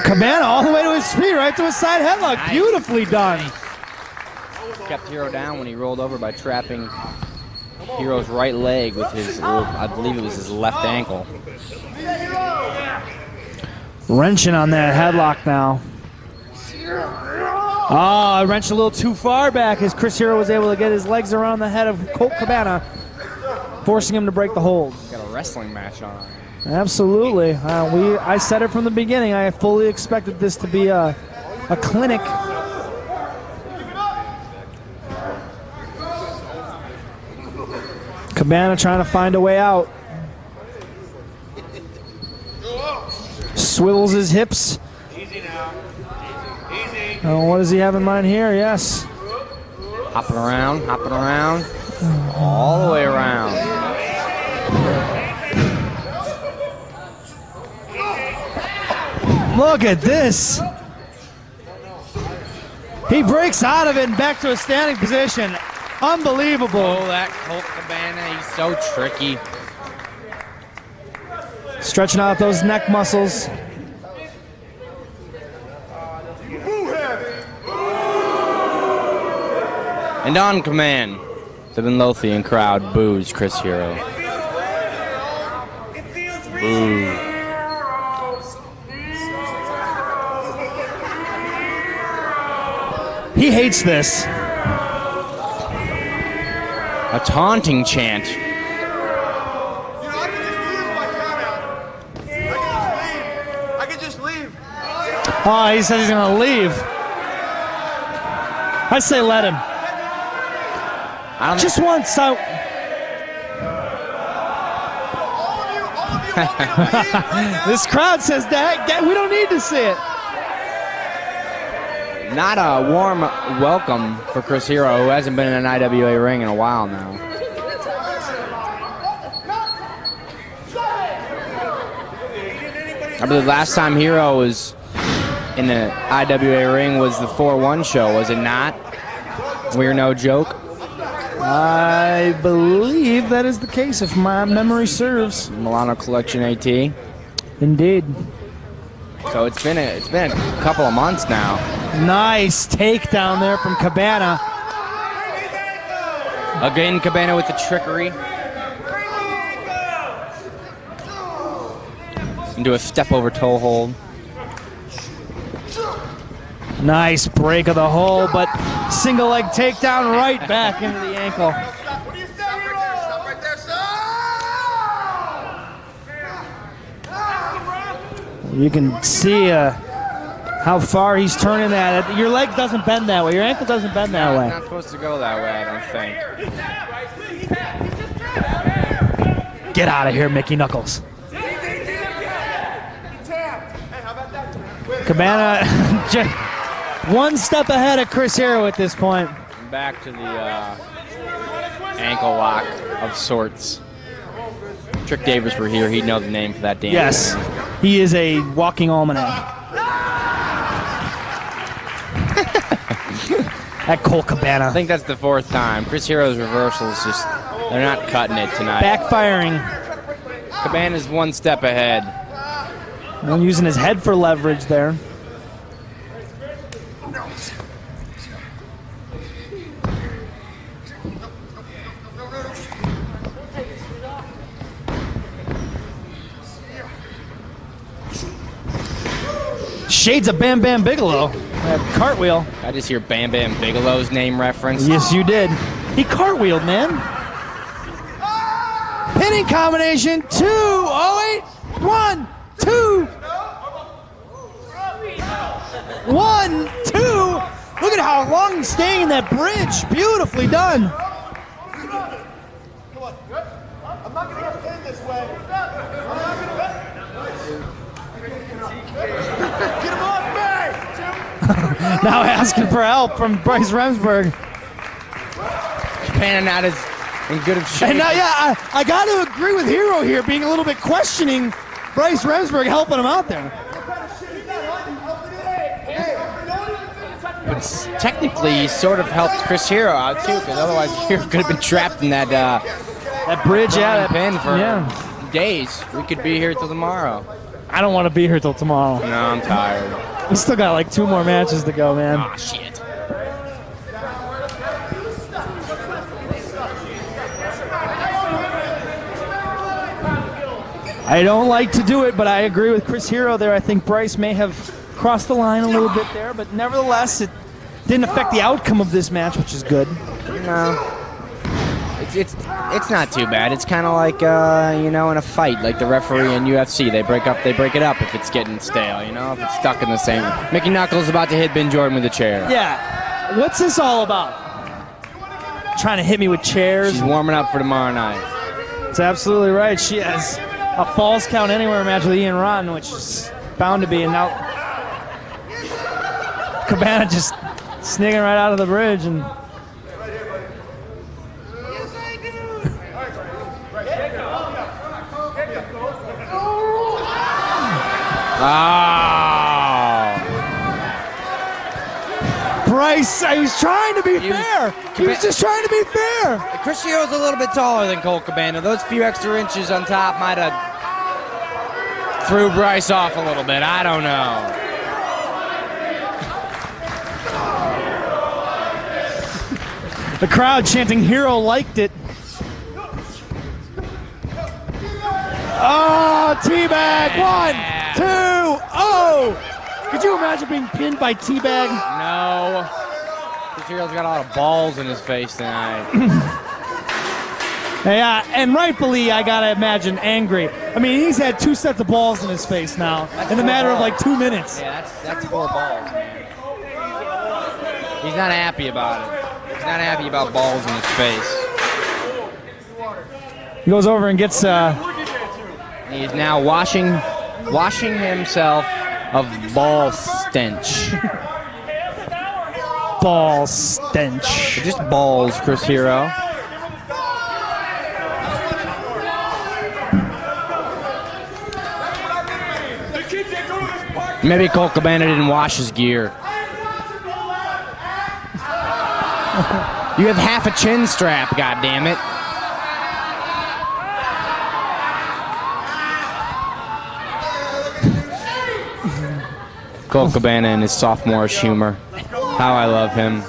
Cabana all the way to his feet, right to a side headlock. Nice. Beautifully done. Kept Hero down when he rolled over by trapping Hero's right leg with his, I believe it was his left ankle. Wrenching on that headlock now. Oh, wrenched a little too far back as Chris Hero was able to get his legs around the head of Colt Cabana, forcing him to break the hold. Got a wrestling match on. Absolutely. I said it from the beginning. I fully expected this to be a clinic. Cabana trying to find a way out. Swivels his hips. Easy now. Easy. Oh, what does he have in mind here? Yes. Hopping around, all the way around. Look at this. He breaks out of it and back to a standing position. Unbelievable. Oh, that Colt Cabana, he's so tricky. Stretching out those neck muscles. And on command, the Midlothian crowd boos Chris Hero. Boo. He hates this. A taunting chant. You know, I can just leave my camera. I can just leave. Oh, he said he's going to leave. I say let him. I don't Just once. So All of you want me to leave right now? this crowd says that. We don't need to see it. Not a warm welcome for Chris Hero, who hasn't been in an IWA ring in a while now. I believe last time Hero was in the IWA ring was the 4-1 show, was it not? We're no joke. I believe that is the case, if my memory serves. Milano Collection AT. Indeed. So it's been a couple of months now. Nice takedown there from Cabana. Again, Cabana with the trickery. Into a step over toe hold. Nice break of the hole, but single leg takedown right back into the ankle. What do you say, Hero? Stop right there, stop! You can see how far he's turning that. Your leg doesn't bend that way. Your ankle doesn't bend that It's way. not supposed to go that way, I don't think. Get out of here, Mickey Knuckles. Cabana just one step ahead of Chris Hero at this point. Back to the ankle lock of sorts. Trick Davis were here, he'd know the name for that damn Yes, thing. he is a walking almanac. That Cole Cabana. I think that's the fourth time. Chris Hero's reversals just, they're not cutting it tonight. Backfiring. Cabana's one step ahead. One using his head for leverage there. Shades of Bam Bam Bigelow. Cartwheel. I just hear Bam Bam Bigelow's name referenced. Yes, you did. He cartwheeled, man. Pinning combination 2. Oh, 8. 1, 2. 1, 2. Look at how long he's staying in that bridge. Beautifully done. I'm not gonna get pinned this way. I'm not gonna get him off me! Now asking for help from Bryce Remsburg. Cabana not as in good of shape. And now, yeah, I got to agree with Hero here, being a little bit questioning Bryce Remsburg helping him out there. But technically, he sort of helped Chris Hero out too, because otherwise Hero could have been trapped in that That bridge, yeah, pin for yeah. days. We could be here till tomorrow. I don't want to be here till tomorrow. No, I'm tired. We still got like 2 more matches to go, man. Ah, shit. I don't like to do it, but I agree with Chris Hero there. I think Bryce may have crossed the line a little bit there, but nevertheless, it didn't affect the outcome of this match, which is good. No. It's not too bad. It's kind of like in a fight, like the referee in UFC. They break it up if it's getting stale. If it's stuck in the same. Mickey Knuckles about to hit Ben Jordan with a chair. Yeah. What's this all about? Trying to hit me with chairs? She's warming up for tomorrow night. That's absolutely right. She has a Falls Count Anywhere match with Ian Rotten, which is bound to be. And now Cabana just sneaking right out of the bridge and. Bryce, he was trying to be fair. He was just trying to be fair. Chris Hero's a little bit taller than Cole Cabana. Those few extra inches on top might have threw Bryce off a little bit. I don't know. The crowd chanting Hero liked it. Oh, teabag. 1, 2, oh. Could you imagine being pinned by teabag? No. Chris Hero's got a lot of balls in his face tonight. Yeah, and rightfully, I gotta imagine, angry. I mean, he's had 2 sets of balls in his face now in the matter of like 2 minutes. Yeah, that's 4 balls, man. He's not happy about it. He's not happy about balls in his face. He goes over and gets. He's now washing himself of ball stench. Ball stench. Just balls, Chris Hero. Maybe Colt Cabana didn't wash his gear. You have half a chin strap, goddammit. Colt Cabana and his sophomorish humor. How I love him.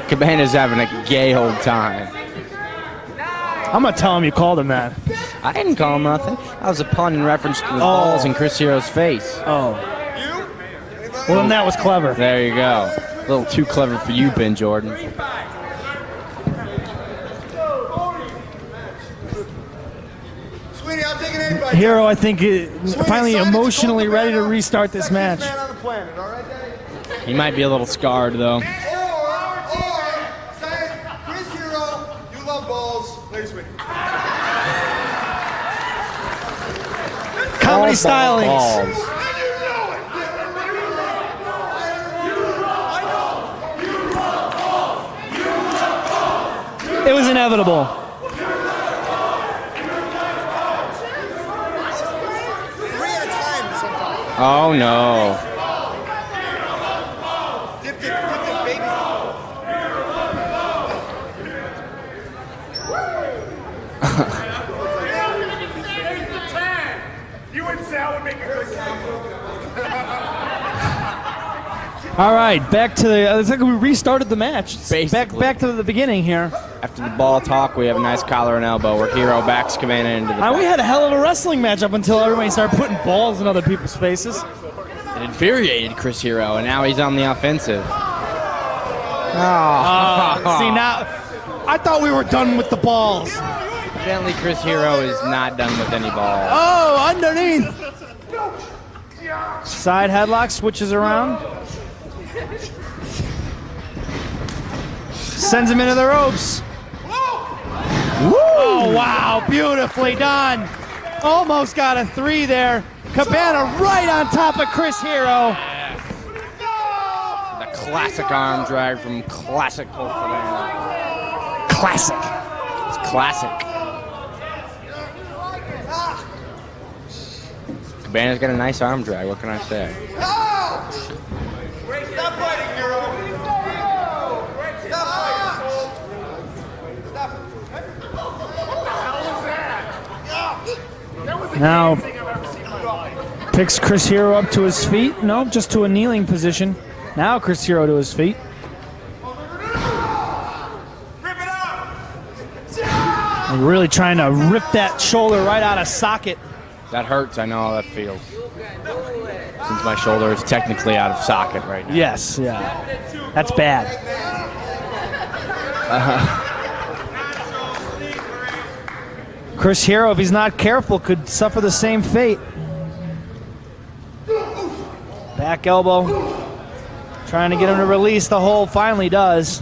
Cabana's having a gay old time. I'm gonna tell him you called him that. I didn't call him nothing. That was a pun in reference to the balls in Chris Hero's face. Oh. Well, then that was clever. There you go. A little too clever for you, Ben Jordan. Hero, I think, finally emotionally ready to restart this match. He might be a little scarred, though. Chris Hero, you love balls. Please win. Comedy stylings. Balls. It was inevitable. Oh, no. Dip, baby. You and Sal would make a good All right, back to the. It's like we restarted the match. Basically. Back to the beginning here. After the ball talk, we have a nice collar and elbow where Hero backs Cabana into the back. We had a hell of a wrestling match up until everybody started putting balls in other people's faces. It infuriated Chris Hero, and now he's on the offensive. See, now, I thought we were done with the balls. Evidently, Chris Hero is not done with any balls. Oh, underneath. Side headlock switches around. Sends him into the ropes. Oh, wow. Beautifully done. Almost got a 3 there. Cabana right on top of Chris Hero. The classic arm drag from classic Colt Cabana. Classic. It's classic. Cabana's got a nice arm drag. What can I say? Stop fighting, Hero. Stop fighting. Now picks Chris Hero up to his feet. No, just to a kneeling position. Now Chris Hero to his feet. And really trying to rip that shoulder right out of socket. That hurts. I know how that feels. Since my shoulder is technically out of socket right now. Yes, yeah. That's bad. Chris Hero, if he's not careful, could suffer the same fate. Back elbow. Trying to get him to release the hold. Finally does.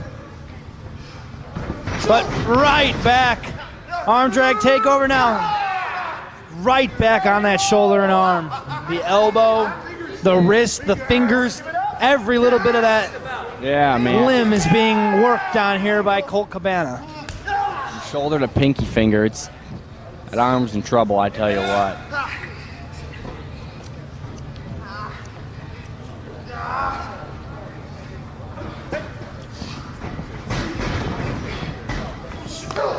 But right back. Arm drag takeover now. Right back on that shoulder and arm. The elbow, the wrist, the fingers, every little bit of that limb is being worked on here by Colt Cabana. From shoulder to pinky finger, that arm's in trouble, I tell you what.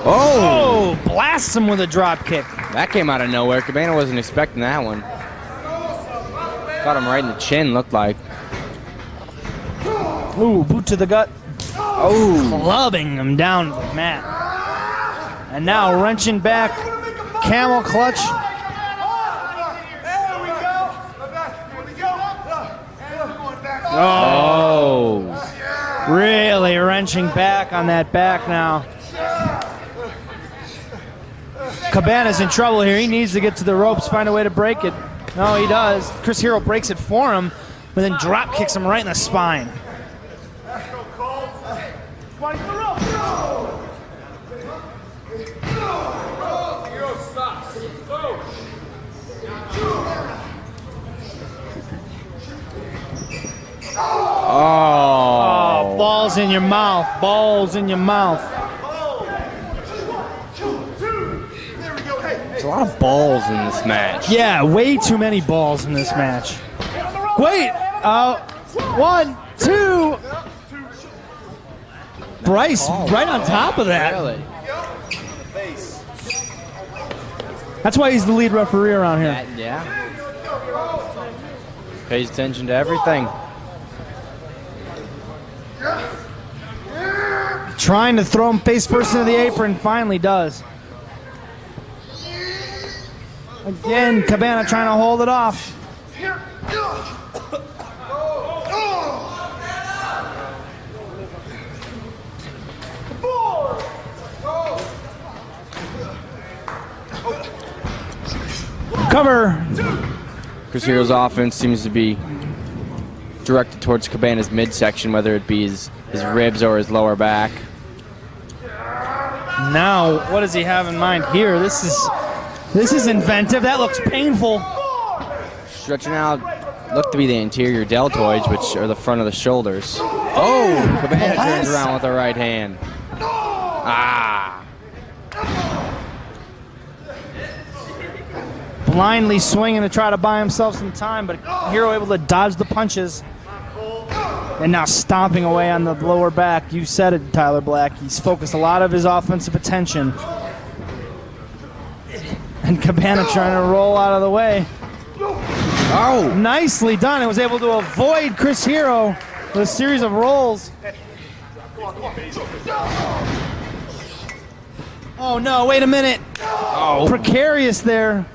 Oh, blasts him with a drop kick. That came out of nowhere. Cabana wasn't expecting that one. Got him right in the chin, looked like. Ooh, boot to the gut. Oh, Clubbing him down to the mat. And now wrenching back, camel clutch. Oh. Really wrenching back on that back now. Cabana's in trouble here. He needs to get to the ropes, find a way to break it. No, he does. Chris Hero breaks it for him, but then drop kicks him right in the spine. Oh. Balls in your mouth. Balls in your mouth. There's a lot of balls in this match. Yeah, way too many balls in this match. Wait. 1, 2. Bryce right on top of that. Really? That's why he's the lead referee around here. Yeah. Pays attention to everything. Trying to throw him face first into the apron, finally does. Again, Cabana trying to hold it off. Cover. Chris Hero's offense seems to be directed towards Cabana's midsection, whether it be his ribs or his lower back. Now, what does he have in mind here? This is inventive. That looks painful. Stretching out, look to be the anterior deltoids, which are the front of the shoulders. Oh, Cabana turns around with the right hand. Ah. Blindly swinging to try to buy himself some time, but Hero able to dodge the punches. And now stomping away on the lower back. You said it, Tyler Black. He's focused a lot of his offensive attention. And Cabana trying to roll out of the way. Oh. Nicely done. It was able to avoid Chris Hero with a series of rolls. Oh no, wait a minute. Oh. Precarious there.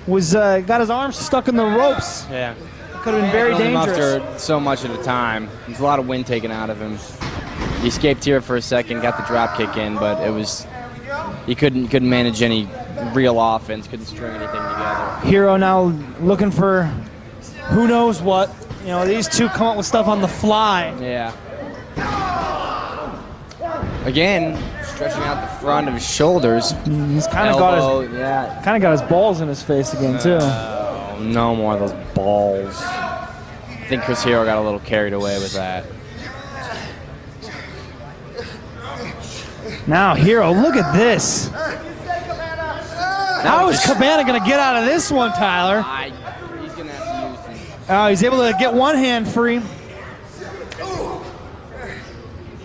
Was got his arms stuck in the ropes. Yeah. Could have been very dangerous. After so much at a time, there's a lot of wind taken out of him. He escaped here for a second, got the drop kick in, but it was he couldn't manage any real offense, couldn't string anything together. Hero now looking for who knows what. You know, these two come up with stuff on the fly. Yeah. Again, stretching out the front of his shoulders. He's kind of yeah. got his balls in his face again too. No more of those balls. I think Chris Hero got a little carried away with that. Now Hero, look at this. How is Cabana going to get out of this one, Tyler? He's going to have to use him. Oh, he's able to get one hand free.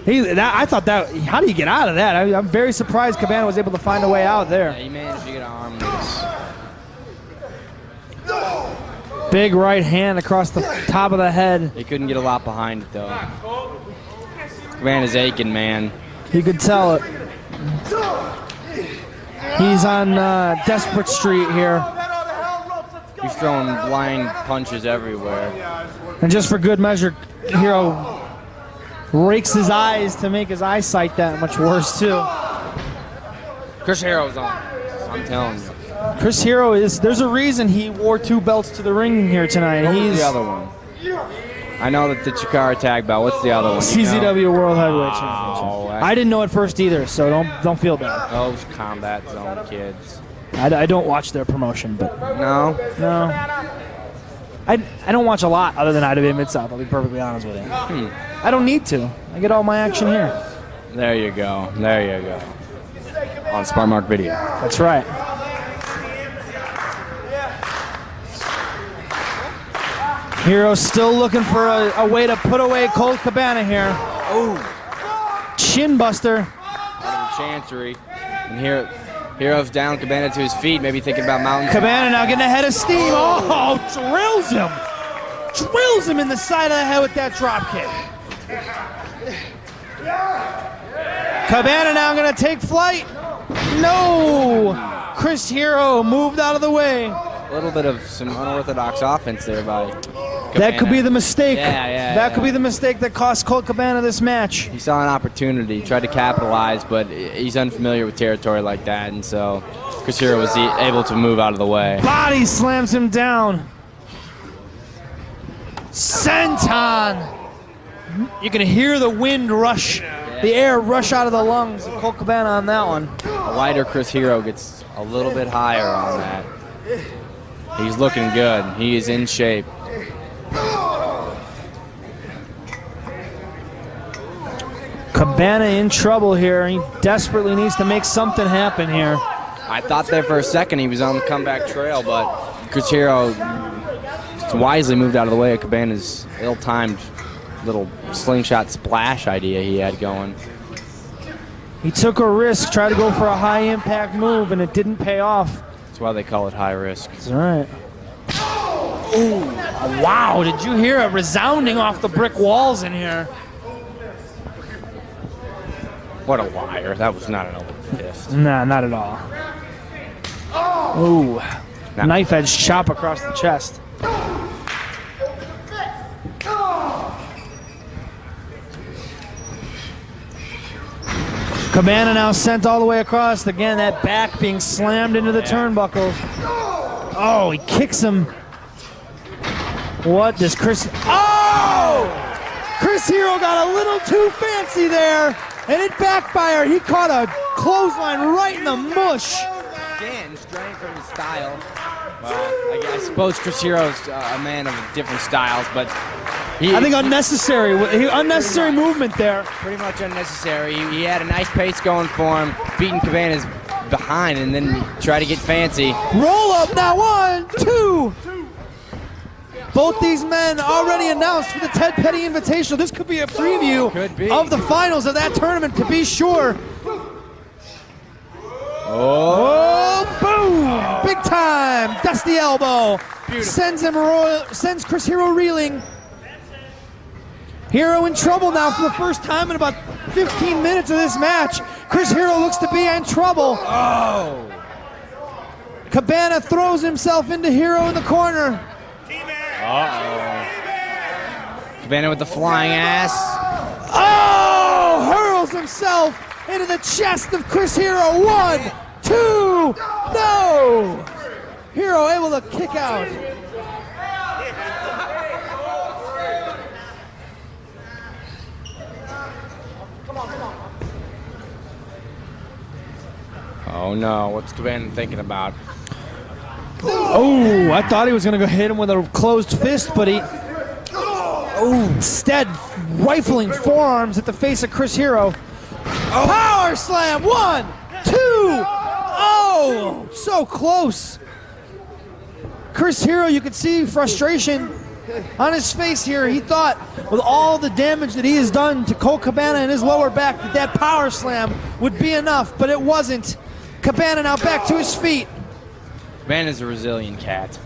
I thought that. How do you get out of that? I'm very surprised Cabana was able to find a way out there. Yeah, he managed to get an arm loose. Big right hand across the top of the head. He couldn't get a lot behind it, though. Cabana's aching, man. You could tell it. He's on Desperate Street here. He's throwing blind punches everywhere. And just for good measure, Hero rakes his eyes to make his eyesight that much worse, too. Chris Hero's on. I'm telling you. Chris Hero there's a reason he wore 2 belts to the ring here tonight. What was He's the other one? I know that the Chikara tag belt. What's the other one? CZW World Heavyweight Championship. I didn't know at first either, so don't feel bad. Those Combat Zone kids. I don't watch their promotion, but No? I don't watch a lot other than IWA Mid-South, I'll be perfectly honest with you. I don't need to. I get all my action here. There you go. There you go. On Smart Mark Video. That's right. Hero still looking for a way to put away Colt Cabana here. Oh. Chin buster. Out of the Chancery. And Hero's down, Cabana to his feet, maybe thinking about mountains. Cabana now getting ahead of steam. Oh, drills him. Drills him in the side of the head with that drop kick. Cabana now going to take flight. No. Chris Hero moved out of the way. A little bit of some unorthodox offense there by That could be the mistake. Yeah. That could be the mistake that cost Colt Cabana this match. He saw an opportunity, tried to capitalize, but he's unfamiliar with territory like that, and so Chris Hero was able to move out of the way. Body slams him down. Senton. You can hear the wind rush, the air rush out of the lungs of Colt Cabana on that one. A lighter Chris Hero gets a little bit higher on that. He's looking good. He is in shape. Cabana in trouble here. He desperately needs to make something happen here. I thought there for a second he was on the comeback trail, but Chris Hero wisely moved out of the way of Cabana's ill-timed little slingshot splash idea he had going. He took a risk, tried to go for a high-impact move, and it didn't pay off. That's why they call it high risk. That's right. Ooh, wow, did you hear it resounding off the brick walls in here? What a liar. That was not an open fist. Nah, not at all. Ooh, knife edge chop across the chest. Cabana now sent all the way across. Again, that back being slammed into the turnbuckles. Oh, he kicks him. What does Chris... Oh! Chris Hero got a little too fancy there, and it backfired. He caught a clothesline right in the mush. Again, straying from his style. Well, I suppose Chris Hero's a man of different styles, but I think unnecessary movement there. Pretty much unnecessary. He had a nice pace going for him, beating Cabana's behind, and then tried to get fancy. Roll up now, 1, 2. Both these men already announced for the Ted Petty Invitational. This could be a preview of the finals of that tournament, to be sure. Oh, boom! Big time! Dusty elbow. Sends Chris Hero reeling. Hero in trouble now for the first time in about 15 minutes of this match. Chris Hero looks to be in trouble. Oh! Cabana throws himself into Hero in the corner. Uh-oh. Cabana with the flying ass. Oh! Hurls himself into the chest of Chris Hero. 1, 2, no! Hero able to kick out. Oh no, what's Cabana thinking about? Oh, I thought he was going to go hit him with a closed fist, but he... Oh, instead, rifling forearms at the face of Chris Hero. Oh. Power slam, 1, 2. Oh, so close. Chris Hero, you could see frustration on his face here. He thought with all the damage that he has done to Colt Cabana in his lower back that power slam would be enough, but it wasn't. Cabana now back to his feet. Cabana's a resilient cat.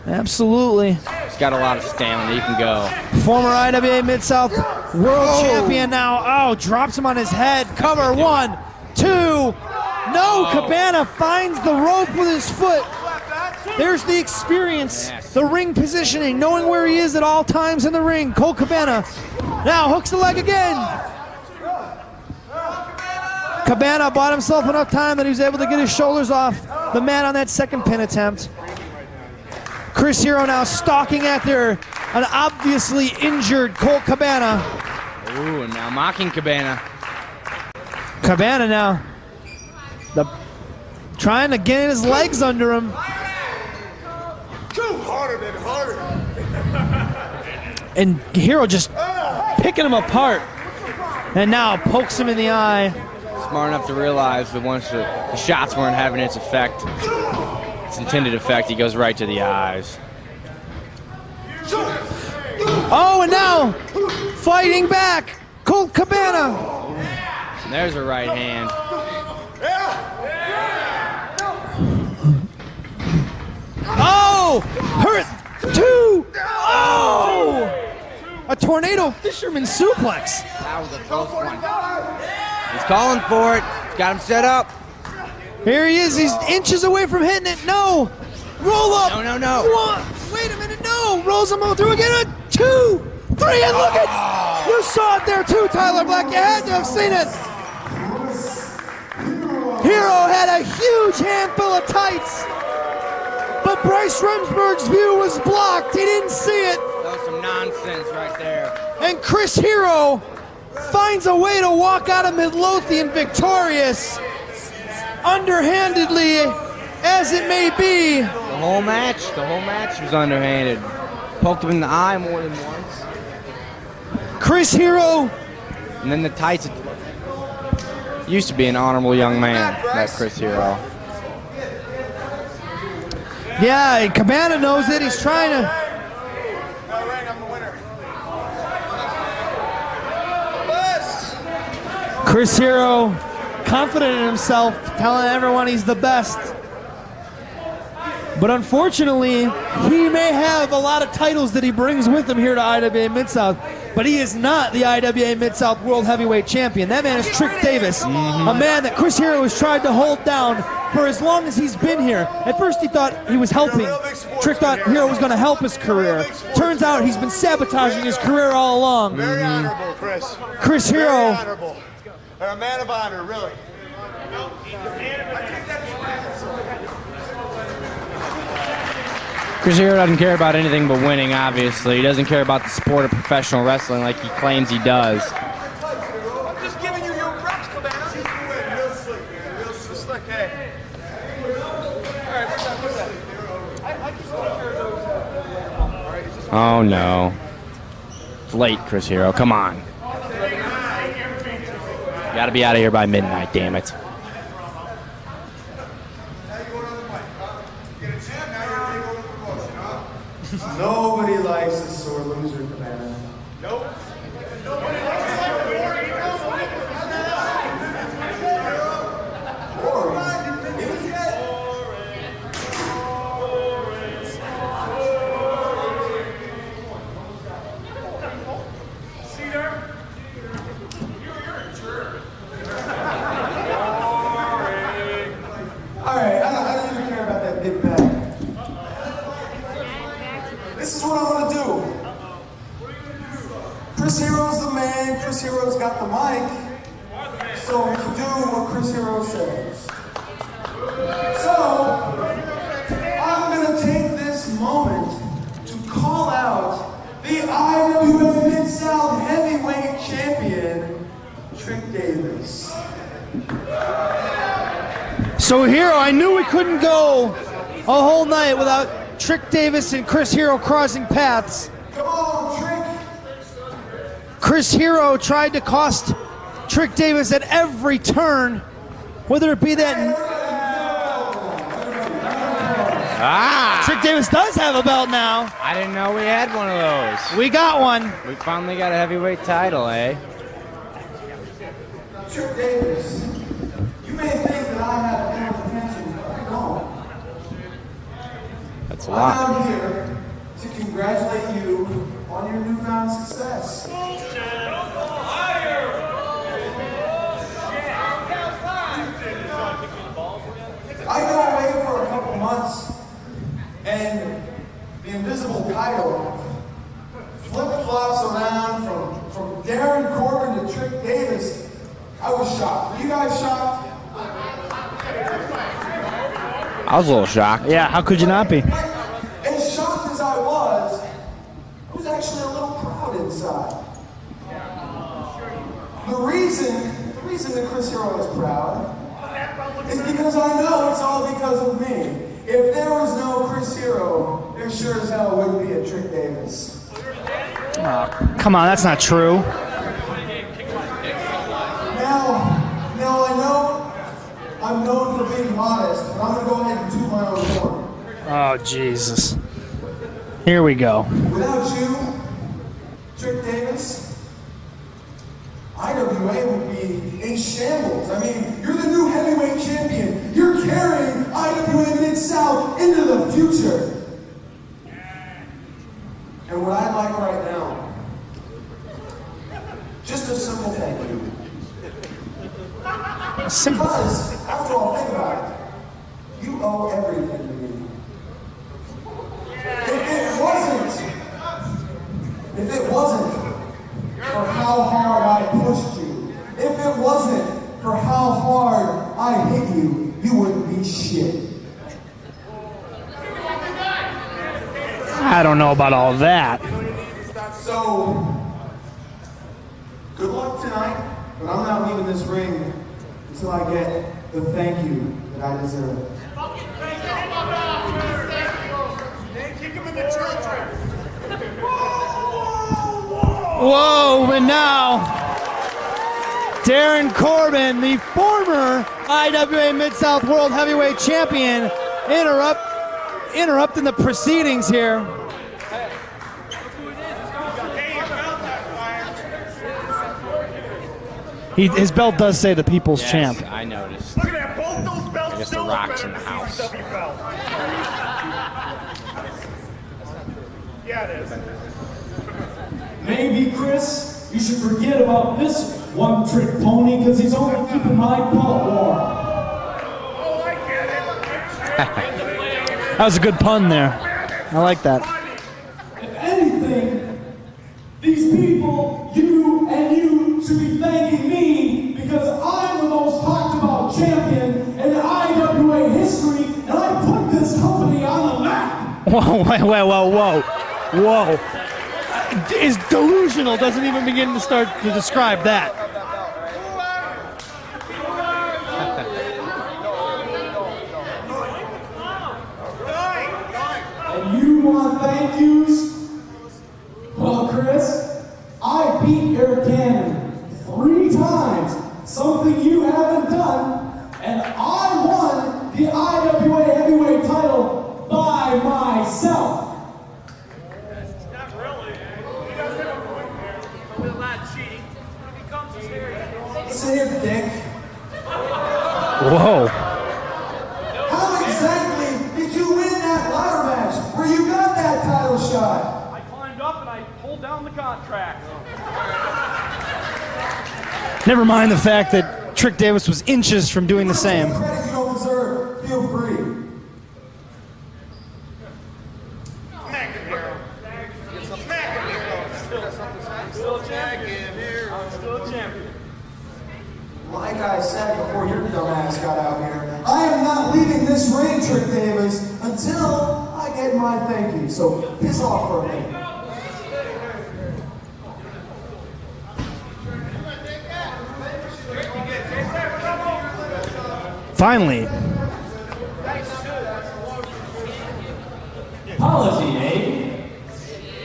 Absolutely. He's got a lot of stamina. He can go. Former IWA Mid-South World Champion now. Oh, drops him on his head. Cover, 1, 2. No, Cabana finds the rope with his foot. There's the experience, the ring positioning, knowing where he is at all times in the ring. Colt Cabana now hooks the leg again. Cabana bought himself enough time that he was able to get his shoulders off the mat on that second pin attempt. Chris Hero now stalking after an obviously injured Colt Cabana. Ooh, and now mocking Cabana. Cabana now trying to get his legs under him. Harder. And Hero just picking him apart. And now pokes him in the eye. Smart enough to realize that once the shots weren't having its effect, its intended effect, he goes right to the eyes. Oh, and now fighting back, Colt Cabana. And there's a right hand. Oh, hurt, 2. Oh, a tornado fisherman suplex. That was a close one. He's calling for it. Got him set up. Here he is. He's inches away from hitting it. No. Roll up. No. Wait a minute. No. Hero rolls him through again. 2, 3, and look at, you saw it there too, Tyler Black. You had to have seen it. Hero had a huge handful of tights, but Bryce Remsburg's view was blocked. He didn't see it. That was some nonsense right there. And Chris Hero finds a way to walk out of Midlothian victorious, underhandedly as it may be. The whole match was underhanded. Poked him in the eye more than once. Chris Hero. And then the tights. Used to be an honorable young man, that Chris Hero. Yeah, Cabana knows it. He's trying to. Chris Hero, confident in himself, telling everyone he's the best. But unfortunately, he may have a lot of titles that he brings with him here to IWA Mid-South, but he is not the IWA Mid-South World Heavyweight Champion. That man is Trick Davis, a man that Chris Hero has tried to hold down for as long as he's been here. At first he thought he was helping. Trick thought Hero was going to help his career. Turns out he's been sabotaging his career all along. Very honorable, Chris. Chris Hero. Very honorable. A man of honor, really. Chris Hero doesn't care about anything but winning, obviously. He doesn't care about the sport of professional wrestling like he claims he does. I'm just giving you your reps, Cabana. Real slick, man. Real slick, hey. All right, what's that? I keep going. Oh, no. It's late, Chris Hero. Come on. You gotta be out of here by midnight, damn it. Nobody likes a sore loser, Cabana. Nope. Alright, I don't even care about that big bag. This is what I'm gonna do. Chris Hero's the man, Chris Hero's got the mic, so we can do what Chris Hero says. So, I'm gonna take this moment to call out the IWA Mid-South Heavyweight Champion, Trick Davis. So Hero, I knew we couldn't go a whole night without Trick Davis and Chris Hero crossing paths. Come on, Trick! Chris Hero tried to cost Trick Davis at every turn, whether it be that. Trick Davis does have a belt now. I didn't know we had one of those. We got one. We finally got a heavyweight title, eh? Trick Davis, you may think that I have enough attention, but I don't. That's a I'm lot. out here to congratulate you on your newfound success. I go away for a couple months, and the invisible title flip-flops around from Darren Corbin to Trick Davis. I was shocked. Were you guys shocked? I was a little shocked. Yeah, how could you not be? As shocked as I was actually a little proud inside. The reason that Chris Hero is proud is because I know it's all because of me. If there was no Chris Hero, there sure as hell wouldn't be a Trick Davis. Come on, that's not true. Now I know I'm known for being modest, but I'm going to go ahead and toot my own horn. Oh, Jesus. Here we go. Without you, Trick Davis, IWA would be in shambles. I mean, you're the new heavyweight champion. You're carrying IWA Mid-South into the future. And what I'd like right now, just a simple thank you. Because, after all, think about it. You owe everything to me. If it wasn't wasn't for how hard I hit you, you wouldn't be shit. I don't know about all that. So, good luck tonight, but I'm not leaving this ring until I get the thank you that I deserve. Kick him in the children. Whoa, and now Darren Corbin, the former IWA Mid-South World Heavyweight Champion, interrupting the proceedings here. His belt does say the People's Champ. I noticed. Look at that, both those belts. I guess the still Rock's look in the better than house. CCW belt. Yeah, it is. Maybe, Chris, you should forget about this one-trick pony because he's only keeping my belt warm. Oh, I get it. That was a good pun there. I like that. If anything, these people, you and you, should be thanking me because I'm the most talked about champion in IWA history, and I put this company on the map. Whoa, whoa. Is delusional doesn't even begin to start to describe that. And you want thank yous? Well, Chris, I beat Eric Cannon 3 times, something you haven't done, and I won the IWA Heavyweight title by myself. Not really. He does have a point there. With a lot of cheating. When it comes to serious. Say it, Dick. Whoa. How exactly did you win that ladder match where you got that title shot? I climbed up and I pulled down the contract. Never mind the fact that Trick Davis was inches from doing the same. Credit you don't deserve. Feel free. Smack him here. Smack him here. I'm still a champion. I'm still a champion. Like I said before your dumbass got out here, I am not leaving this ring, Trick Davis, until I get my thank you. So piss off for a minute. Finally. Apology, eh?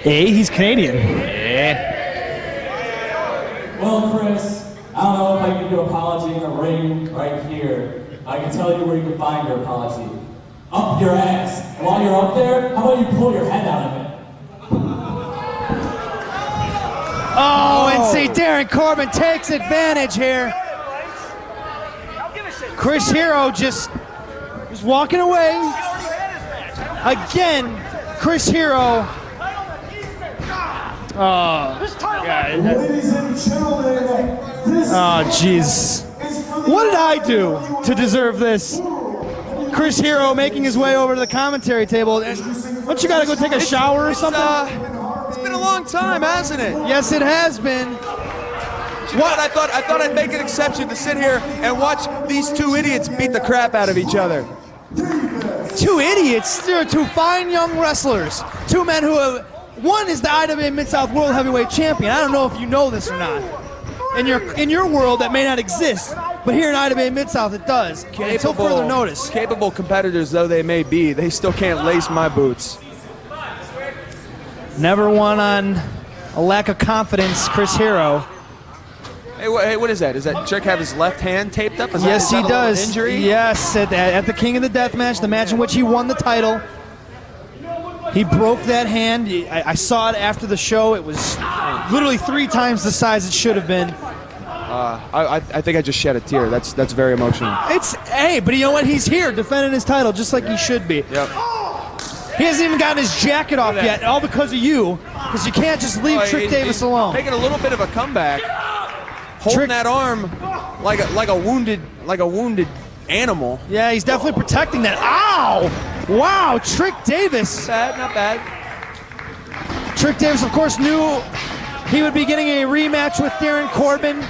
Hey, he's Canadian. Well, Chris, I don't know if I can give you an apology in a ring right here. I can tell you where you can find your apology. Up your ass. And while you're up there, how about you pull your head out of it? Oh, and see, Darren Corbin takes advantage here. Chris Hero just walking away. Again, Chris Hero. Ladies and gentlemen, this Oh, jeez. What did I do to deserve this? Chris Hero making his way over to the commentary table. Don't you gotta go take a shower or something? It's been a long time, hasn't it? Yes, it has been. What? I thought I'd make an exception to sit here and watch these 2 idiots beat the crap out of each other. 2 idiots. They're 2 fine young wrestlers. 2 men who have. One is the IWA Mid-South World Heavyweight Champion. I don't know if you know this or not. In your world, that may not exist, but here in IWA Mid-South, it does. Until further notice. Capable competitors though they may be, they still can't lace my boots. Never won on a lack of confidence, Chris Hero. Hey, what is that? Does that jerk have his left hand taped up? Yes, he is that a little does. Injury? Yes, at the King of the Death match, the match in which he won the title, he broke that hand. I saw it after the show. It was literally 3 times the size it should have been. I think I just shed a tear. That's very emotional. Hey, but you know what? He's here defending his title just like he should be. Yep. He hasn't even gotten his jacket off yet, all because of you. Because you can't just leave Trick Davis alone. Making a little bit of a comeback, holding that arm like a wounded animal. Yeah, he's definitely protecting that. Ow! Wow, Trick Davis. Not bad. Trick Davis, of course, knew he would be getting a rematch with Darren Corbin.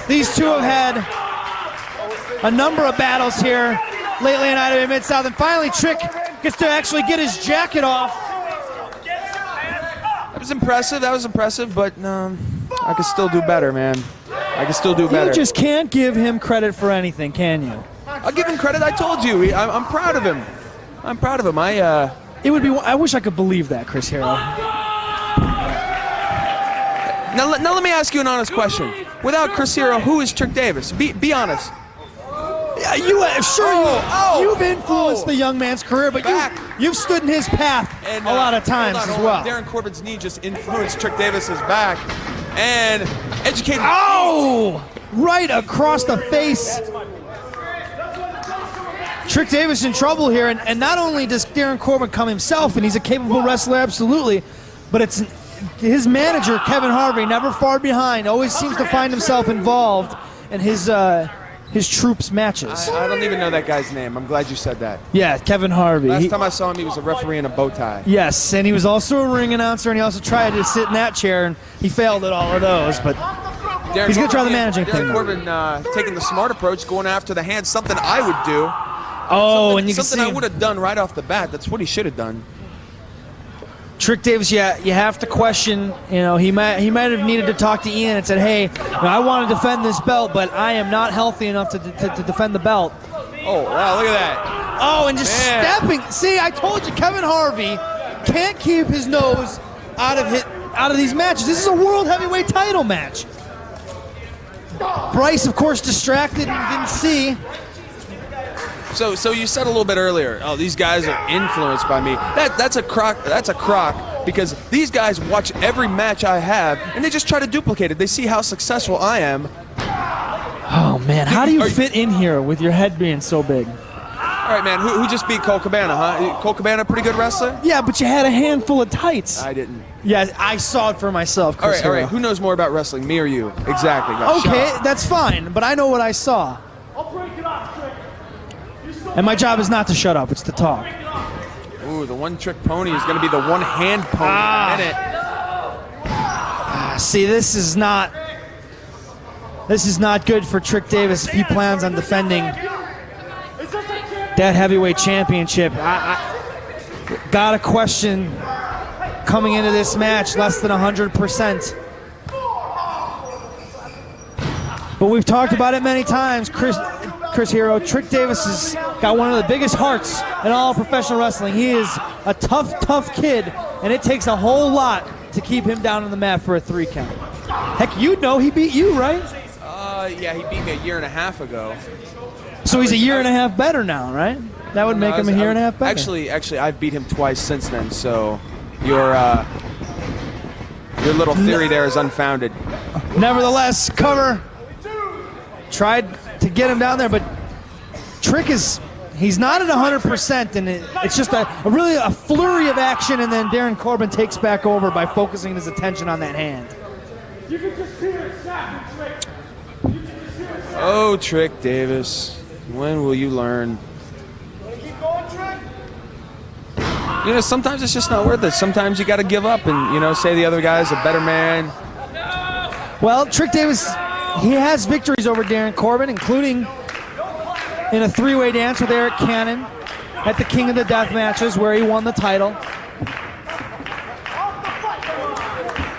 These two have had a number of battles here lately in IWA Mid-South, and finally Trick gets to actually get his jacket off. That was impressive, but I could still do better, man. I can still do better. You just can't give him credit for anything, can you? I'll give him credit. I told you. I'm proud of him. I'm proud of him. It would be. I wish I could believe that, Chris Hero. Now let me ask you an honest question. Without Chris Hero, who is Trick Davis? Be honest. You've influenced the young man's career, but you've stood in his path a lot of times as well. Darren Corbin's knee just influenced Trick Davis's back and educated. Oh! Right across the face. Trick Davis in trouble here, and not only does Darren Corbin come himself, and he's a capable wrestler, absolutely, but it's his manager, Kevin Harvey, never far behind, always seems to find himself involved in his troops' matches. I don't even know that guy's name. I'm glad you said that. Yeah, Kevin Harvey. Last time I saw him, he was a referee in a bow tie. Yes, and he was also a ring announcer, and he also tried to sit in that chair, and he failed at all of those, but he's going to try the managing thing. Darren Corbin taking the smart approach, going after the hand, something I would do. Oh, and you can something see I would have done right off the bat. That's what he should have done. Trick Davis, yeah, you have to question. You know, he might have needed to talk to Ian and said, "Hey, I want to defend this belt, but I am not healthy enough to defend the belt." Oh, wow, look at that. Oh, and just stepping. See, I told you, Kevin Harvey can't keep his nose out of these matches. This is a world heavyweight title match. Bryce, of course, distracted and didn't see. So you said a little bit earlier, oh, these guys are influenced by me. That's a crock because these guys watch every match I have and they just try to duplicate it. They see how successful I am. Oh man, how do you fit in here with your head being so big? All right, man, who just beat Colt Cabana, huh? Colt Cabana a pretty good wrestler? Yeah, but you had a handful of tights. I didn't. Yeah, I saw it for myself, Chris. All right, who knows more about wrestling, me or you? Exactly. Okay, that's fine, but I know what I saw. And my job is not to shut up, it's to talk. Ooh, the one-trick pony is going to be the one-hand pony in it. See, this is not good for Trick Davis if he plans on defending that heavyweight championship. I got a question coming into this match, less than 100%. But we've talked about it many times, Chris Hero. Trick Davis has got one of the biggest hearts in all professional wrestling. He is a tough kid, and it takes a whole lot to keep him down on the mat for a 3 count. Heck, you know he beat you, right? Yeah, he beat me a year and a half ago. So he's a year and a half better now, right? That would make him a year and a half better. Actually, I've beat him twice since then. So your little theory there is unfounded. Nevertheless, cover. Tried to get him down there, but Trick he's not at 100%, and it's just really a flurry of action, and then Darren Corbin takes back over by focusing his attention on that hand. Oh, Trick Davis, when will you learn? You know, sometimes it's just not worth it. Sometimes you got to give up and, say the other guy's a better man. Well, Trick Davis, he has victories over Darren Corbin, including in a 3-way dance with Eric Cannon at the King of the Death matches where he won the title.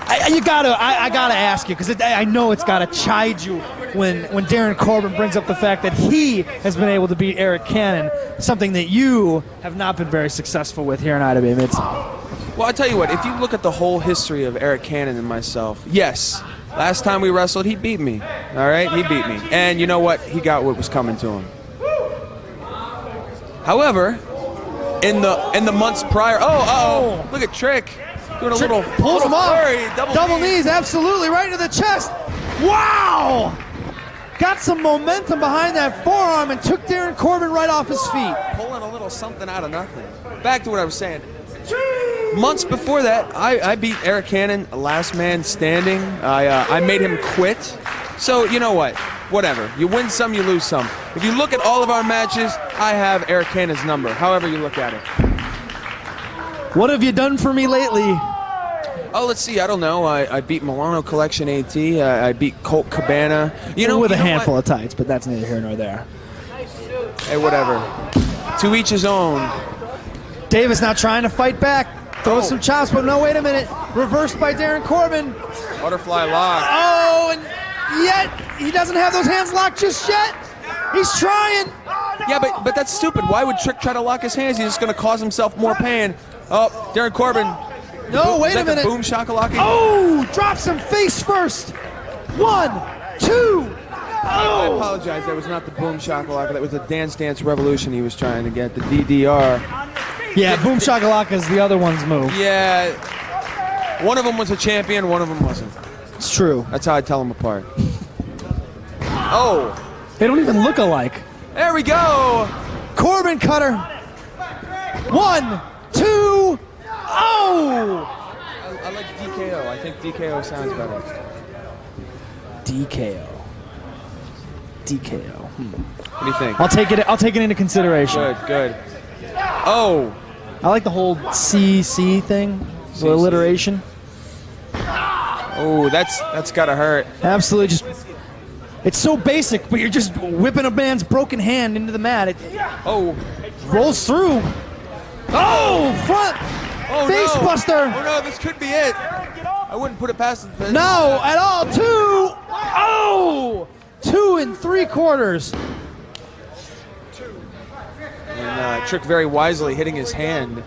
I gotta ask you, because I know it's gotta chide you when Darren Corbin brings up the fact that he has been able to beat Eric Cannon, something that you have not been very successful with here in IWA Mid-South. Well, I'll tell you what, if you look at the whole history of Eric Cannon and myself, yes, last time we wrestled, he beat me. All right, he beat me. And you know what? He got what was coming to him. However, in the months prior, look at Trick doing a little pulls him off. Flurry, double knees, absolutely, right into the chest. Wow! Got some momentum behind that forearm and took Darren Corbin right off his feet. Pulling a little something out of nothing. Back to what I was saying. Months before that, I beat Eric Cannon, last man standing. I made him quit. So, you know what? Whatever. You win some, you lose some. If you look at all of our matches, I have Eric Cannon's number, however you look at it. What have you done for me lately? Oh, let's see. I don't know. I beat Milano Collection AT. I beat Colt Cabana. You know, with a you know handful what? of tights, but that's neither here nor there. Hey, whatever. To each his own. Davis now trying to fight back. Throws some chops, but no, wait a minute. Reversed by Darren Corbin. Butterfly lock. Oh, and yet he doesn't have those hands locked just yet. He's trying. Yeah, but that's stupid. Why would Trick try to lock his hands? He's just going to cause himself more pain. Oh, Darren Corbin. No, wait Is a that the minute. boom shakalaka? Oh, drops him face first. 1, 2. I apologize. That was not the boom shakalaka. That was the Dance Dance Revolution he was trying to get, the DDR. Yeah, boom shakalaka is the other one's move. Yeah. One of them was a champion, one of them wasn't. It's true. That's how I tell them apart. Oh, They don't even look alike. there we go. Corbin cutter. 1, 2. Oh! I like DKO. I think DKO sounds better. DKO. DKO. What do you think? I'll take it into consideration. Good. Oh, I like the whole CC thing, the CC. alliteration. oh, that's gotta hurt. Absolutely, just it's so basic, but you're just whipping a man's broken hand into the mat. It Oh, rolls through. Oh, front oh face no. buster. Oh no, this could be it. I wouldn't put it past the. No, at all. 2. Oh, 2 3/4. And Trick very wisely hitting his hand.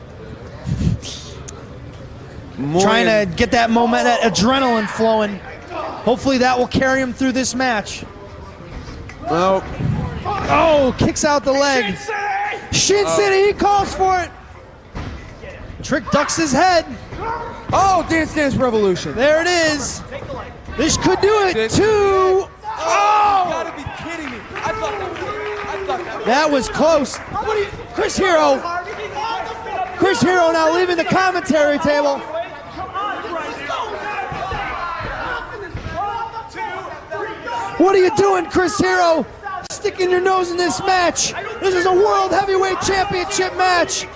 Trying to get that that adrenaline flowing. Hopefully that will carry him through this match. Oh, Oh, kicks out the leg. Shin City, he calls for it. Trick ducks his head. oh, Dance Dance Revolution. There it is. This could do it. This- 2. You Oh, gotta be kidding me. I thought that was it. that was close. Chris Hero. Chris Hero now leaving the commentary table. What are you doing, Chris Hero? Sticking your nose in this match. This is a World Heavyweight Championship match.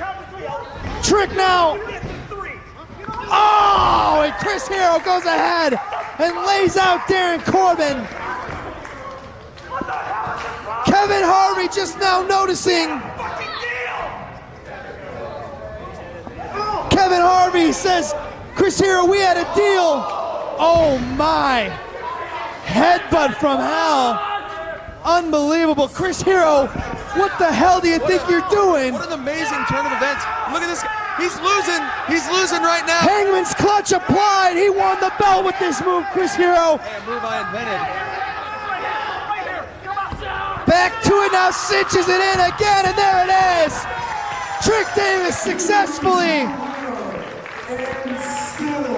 Trick now. Oh, and Chris Hero goes ahead and lays out Darren Corbin. Kevin Harvey just now noticing. Kevin Harvey says, Chris Hero, we had a deal. Oh my. Headbutt from hell. Unbelievable. Chris Hero, what the hell do you think you're doing? What an amazing turn of events. Look at this guy. He's losing. He's losing right now. Hangman's clutch applied. He won the belt with this move, Chris Hero. Hey, a move I invented. Back to it now, cinches it in again, and there it is. Trick Davis successfully. And still,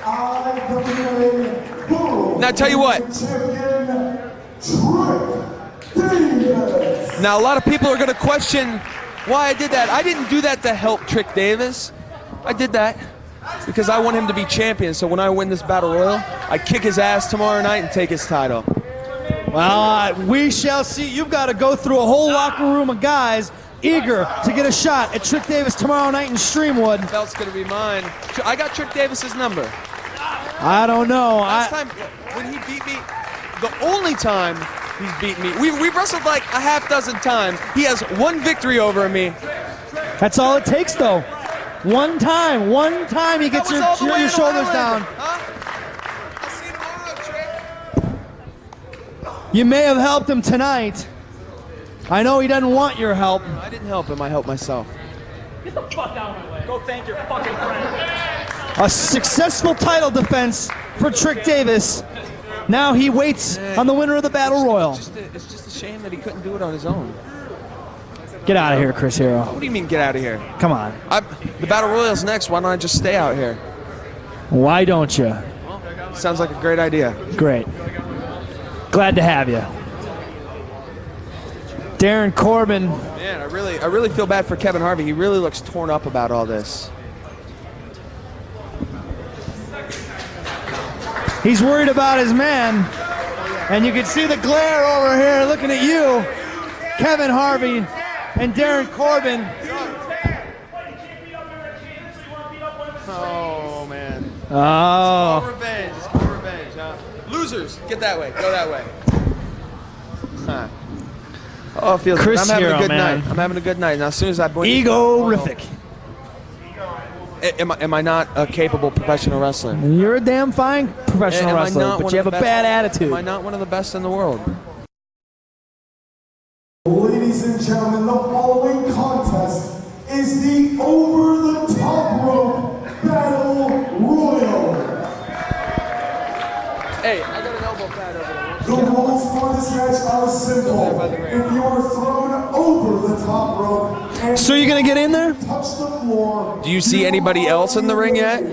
IWA World Now, tell you what. Champion Trick Davis. Now, a lot of people are going to question why I did that. I didn't do that to help Trick Davis. I did that because I want him to be champion. So when I win this Battle Royal, I kick his ass tomorrow night and take his title. Well, we shall see. You've got to go through a whole locker room of guys eager to get a shot at Trick Davis tomorrow night in Streamwood. Belt's going to be mine. I got Trick Davis's number. I don't know. Last time when he beat me, the only time he's beaten me, we've wrestled like a half dozen times. He has one victory over me. That's all it takes, though. One time he gets That was all the way your in shoulders Ireland. down. Huh? I'll see you tomorrow, Trick. You may have helped him tonight. I know he doesn't want your help. I didn't help him. I helped myself. A successful title defense for Trick Davis. Now he waits on the winner of the Battle Royal. It's just a shame that he couldn't do it on his own. Get out of here, Chris Hero. What do you mean, get out of here? Come on. The Battle Royal's next. Why don't I just stay out here? Why don't you? Sounds like a great idea. Great. Glad to have you. Darren Corbin. Man, I really feel bad for Kevin Harvey. He really looks torn up about all this. He's worried about his man. And you can see the glare over here looking at you. Kevin Harvey and Darren Corbin. Oh, man. Oh. Revenge. It's called revenge, huh? Losers, get that way. Go that way. Huh. Oh, it feels Chris good. I'm having Hero, a good man. night. I'm having a good night. Now, as soon as I blink, Ego-rific. am I not a capable professional wrestler? You're a damn fine professional Am I wrestler, not but one you of have a the best? bad attitude. Am I not one of the best in the world? Ladies and gentlemen, the following contest is the Over the Top Rope Battle Royal. Hey, I got an elbow pad over there. The rules for this match are simple. If you are thrown over the top rope and So you're going to get in there? touch the floor, Do you see anybody else in the ring yet?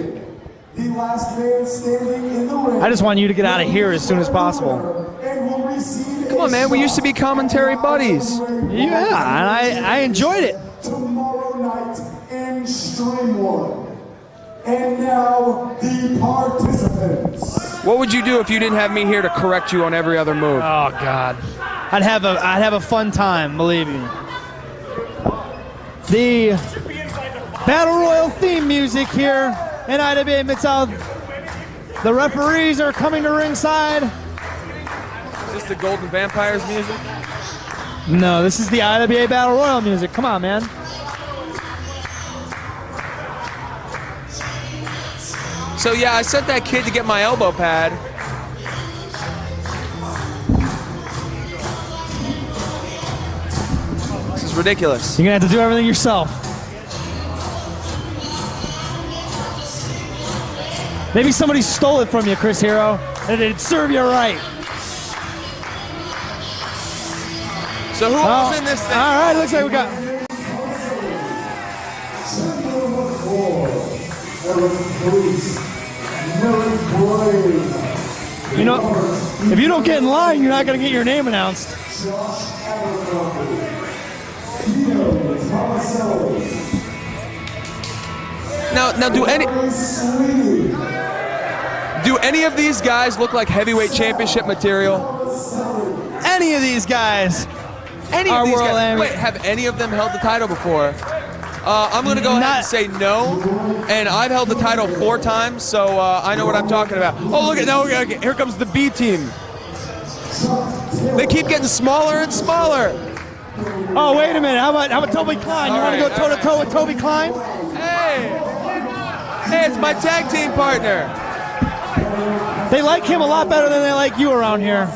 the last man standing in the ring. I just want you to get out of here as soon as possible. And will receive Come on, man. We used to be commentary buddies. Yeah, and I enjoyed it. tomorrow night in Stream 1. And now the participants. What would you do if you didn't have me here to correct you on every other move? Oh God, I'd have a fun time, believe me. The Battle Royal theme music here in IWA Mid-South. The referees are coming to ringside. Is this the Golden Vampires music? No, this is the IWA Battle Royal music. Come on, man. So yeah, I sent that kid to get my elbow pad. This is ridiculous. You're gonna have to do everything yourself. Maybe somebody stole it from you, Chris Hero, and it'd serve you right. So who else in this thing? All right, looks like we got. You know, if you don't get in line, you're not gonna get your name announced. Now do any of these guys look like heavyweight championship material? Any of these guys. Any Our of these world guys? enemy. Wait, have any of them held the title before? I'm going to go ahead and say no, and I've held the title 4 times, so I know what I'm talking about. Oh, look at now! Here comes the B team. They keep getting smaller and smaller. Oh, wait a minute. How about Toby Klein? You All want to right, go toe to toe with Toby Klein? Hey, it's my tag team partner. They like him a lot better than they like you around here.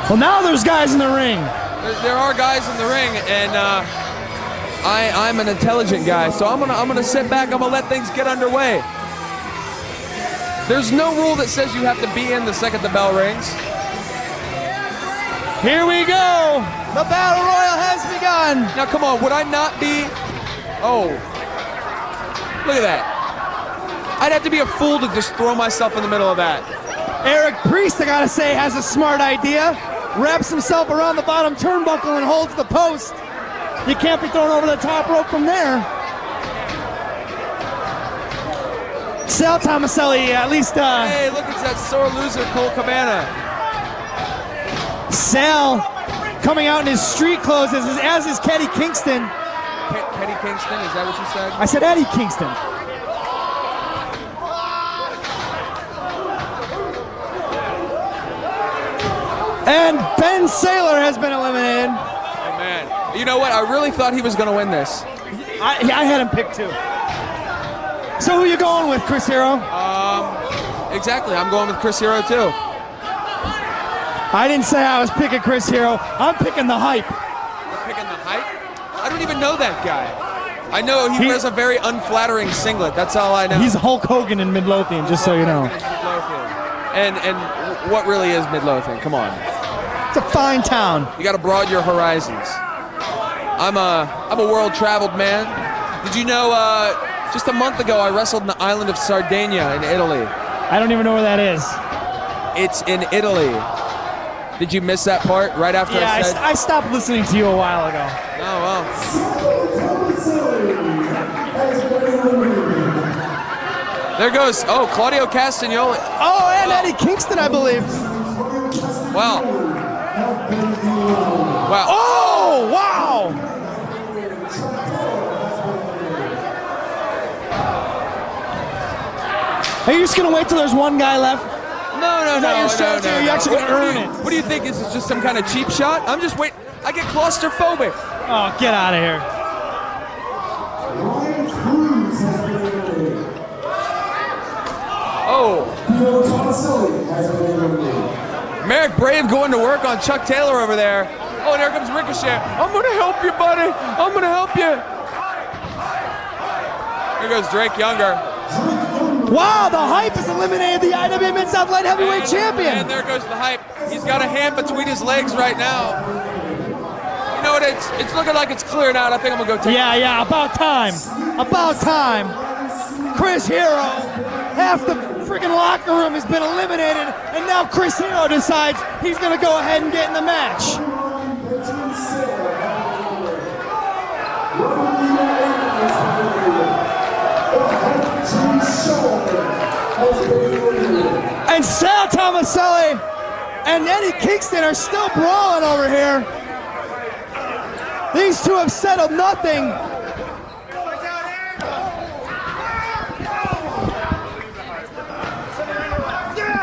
Well, now there's guys in the ring. There are guys in the ring, and I'm an intelligent guy, so I'm gonna sit back. I'm gonna let things get underway. There's no rule that says you have to be in the second the bell rings. Here we go. The Battle Royal has begun. Now, come on, would I not be? Oh, look at that. I'd have to be a fool to just throw myself in the middle of that. Eric Priest, I gotta say, has a smart idea. Wraps himself around the bottom turnbuckle and holds the post. You can't be thrown over the top rope from there. Sal Tomaselli, at least. Hey, look, it's that sore loser, Cole Cabana. Sal coming out in his street clothes, as is Kenny Kingston. Kenny Kingston, is that what you said? I said Eddie Kingston. And Ben Saylor has been eliminated. Oh, man. You know what? I really thought he was going to win this. I had him picked too. So who you going with, Chris Hero? Exactly. I'm going with Chris Hero, too. I didn't say I was picking Chris Hero. I'm picking the hype. You're picking the hype? I don't even know that guy. I know he wears a very unflattering singlet. That's all I know. He's Hulk Hogan in Midlothian, just so you know. And what really is Midlothian? Come on. It's a fine town. You got to broaden your horizons. I'm a world-traveled man. Did you know? Just a month ago, I wrestled in the island of Sardinia in Italy. I don't even know where that is. It's in Italy. Did you miss that part right after I said? I stopped listening to you a while ago. Oh well. There goes. Oh, Claudio Castagnoli. Oh, and Eddie Kingston, I believe. Wow. Wow. Oh, wow! Are you just gonna wait till there's one guy left? No, Is that your strategy, or are you actually gonna earn it? What do you think? Is this just some kind of cheap shot? I'm just waiting. I get claustrophobic. Oh, get out of here. Ryan Cruz has been eliminated. Oh, Theo Tomaselli has been eliminated. Merrick Brave going to work on Chuck Taylor over there. Oh, and here comes Ricochet. I'm gonna help you, buddy. I'm gonna help you. Here goes Drake Younger. Wow, the Hype has eliminated the IWA Mid-South Light Heavyweight Champion. And there goes the Hype. He's got a hand between his legs right now. You know what? It's looking like it's cleared out. I think I'm gonna go take. Yeah, about time. About time. Chris Hero, half the freaking locker room has been eliminated, and now Chris Hero decides he's gonna go ahead and get in the match. And Sal Tomaselli and Eddie Kingston are still brawling over here. These two have settled nothing.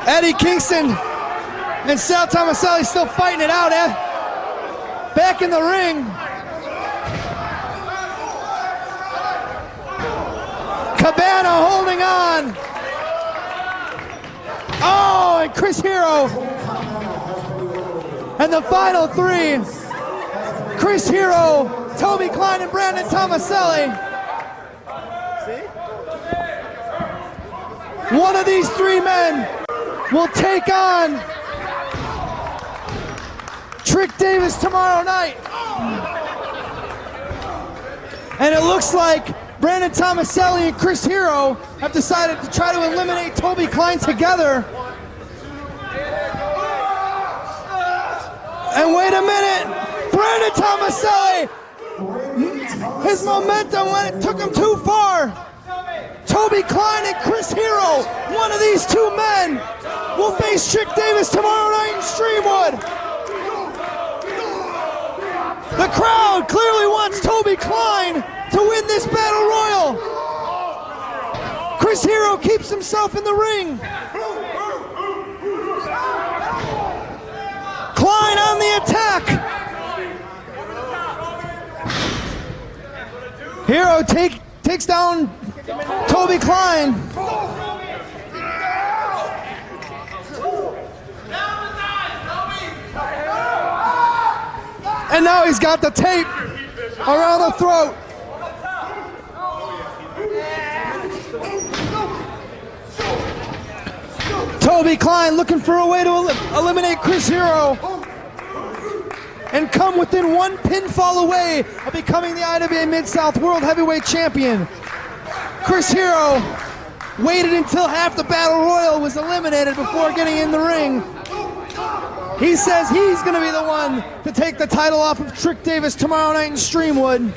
Eddie Kingston and Sal Tomaselli still fighting it out, back in the ring. Cabana holding on. Oh, and Chris Hero. And the final three, Chris Hero, Toby Klein, and Brandon Tomaselli. One of these three men will take on Trick Davis tomorrow night. And it looks like Brandon Tomaselli and Chris Hero have decided to try to eliminate Toby Klein together. And wait a minute, Brandon Tomaselli, his momentum took him too far. Toby Klein and Chris Hero, one of these two men, will face Trick Davis tomorrow night in Streamwood. The crowd clearly wants Toby Klein to win this battle royal. Chris Hero keeps himself in the ring. Klein on the attack. Hero takes down Toby Klein. And now he's got the tape around the throat. Toby Klein looking for a way to eliminate Chris Hero and come within one pinfall away of becoming the IWA Mid-South World Heavyweight Champion. Chris Hero waited until half the Battle Royal was eliminated before getting in the ring. He says he's going to be the one to take the title off of Trick Davis tomorrow night in Streamwood.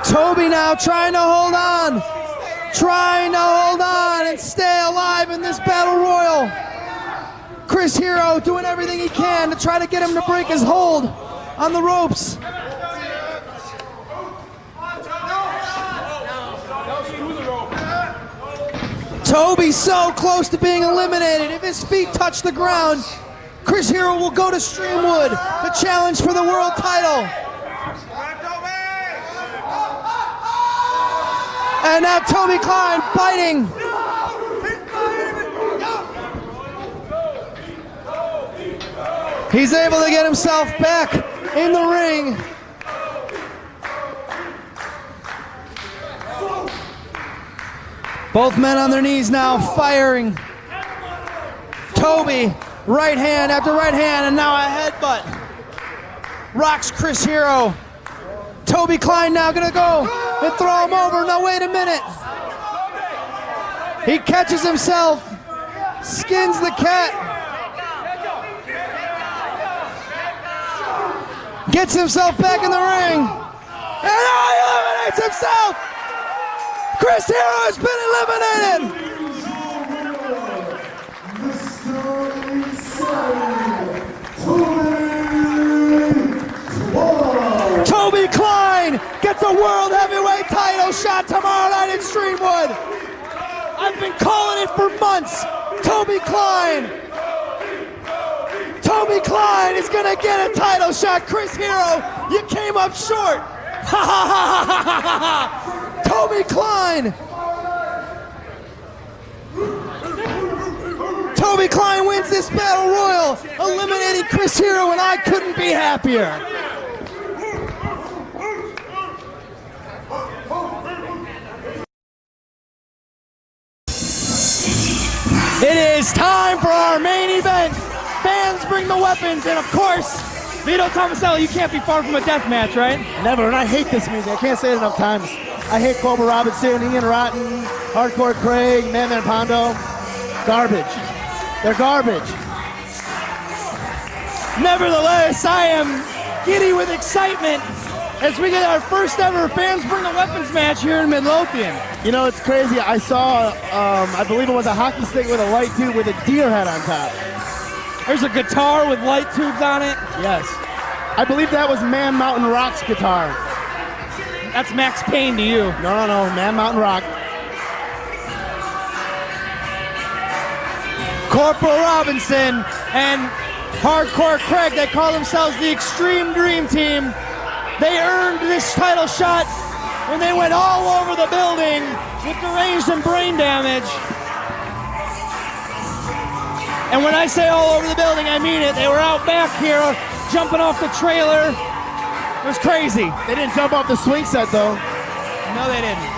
Toby now trying to hold on and stay alive in this Battle Royal. Chris Hero doing everything he can to try to get him to break his hold on the ropes. Toby's so close to being eliminated. If his feet touch the ground, Chris Hero will go to Streamwood to challenge for the world title. And now Toby Klein fighting. He's able to get himself back in the ring. Both men on their knees now, firing. Toby, right hand after right hand, and now a headbutt. Rocks Chris Hero. Toby Klein now gonna go and throw him over. Now wait a minute. He catches himself, skins the cat. Gets himself back in the ring. And now he eliminates himself. Chris Hero has been eliminated. Mr. Insane, Toby It's a world heavyweight title shot tomorrow night in Streamwood. I've been calling it for months. Toby Klein. Toby Klein is gonna get a title shot. Chris Hero, you came up short. Ha ha ha ha ha ha ha. Toby Klein. Toby Klein wins this battle royal, eliminating Chris Hero, and I couldn't be happier. It is time for our main event. Fans bring the weapons, and of course, Vito Tomaselli, you can't be far from a death match, right? Never, and I hate this music. I can't say it enough times. I hate Cobra Robinson, Ian Rotten, Hardcore Craig, Madman Pondo. Garbage. They're garbage. Nevertheless, I am giddy with excitement as we get our first ever Fans Bring the Weapons match here in Midlothian. You know, it's crazy. I saw, I believe it was a hockey stick with a light tube with a deer head on top. There's a guitar with light tubes on it. Yes. I believe that was Man Mountain Rock's guitar. That's Max Payne to you. No, Man Mountain Rock. Corporal Robinson and Hardcore Craig, they call themselves the Extreme Dream Team. They earned this title shot when they went all over the building with deranged and brain damage. And when I say all over the building, I mean it. They were out back here, jumping off the trailer. It was crazy. They didn't jump off the swing set, though. No, they didn't.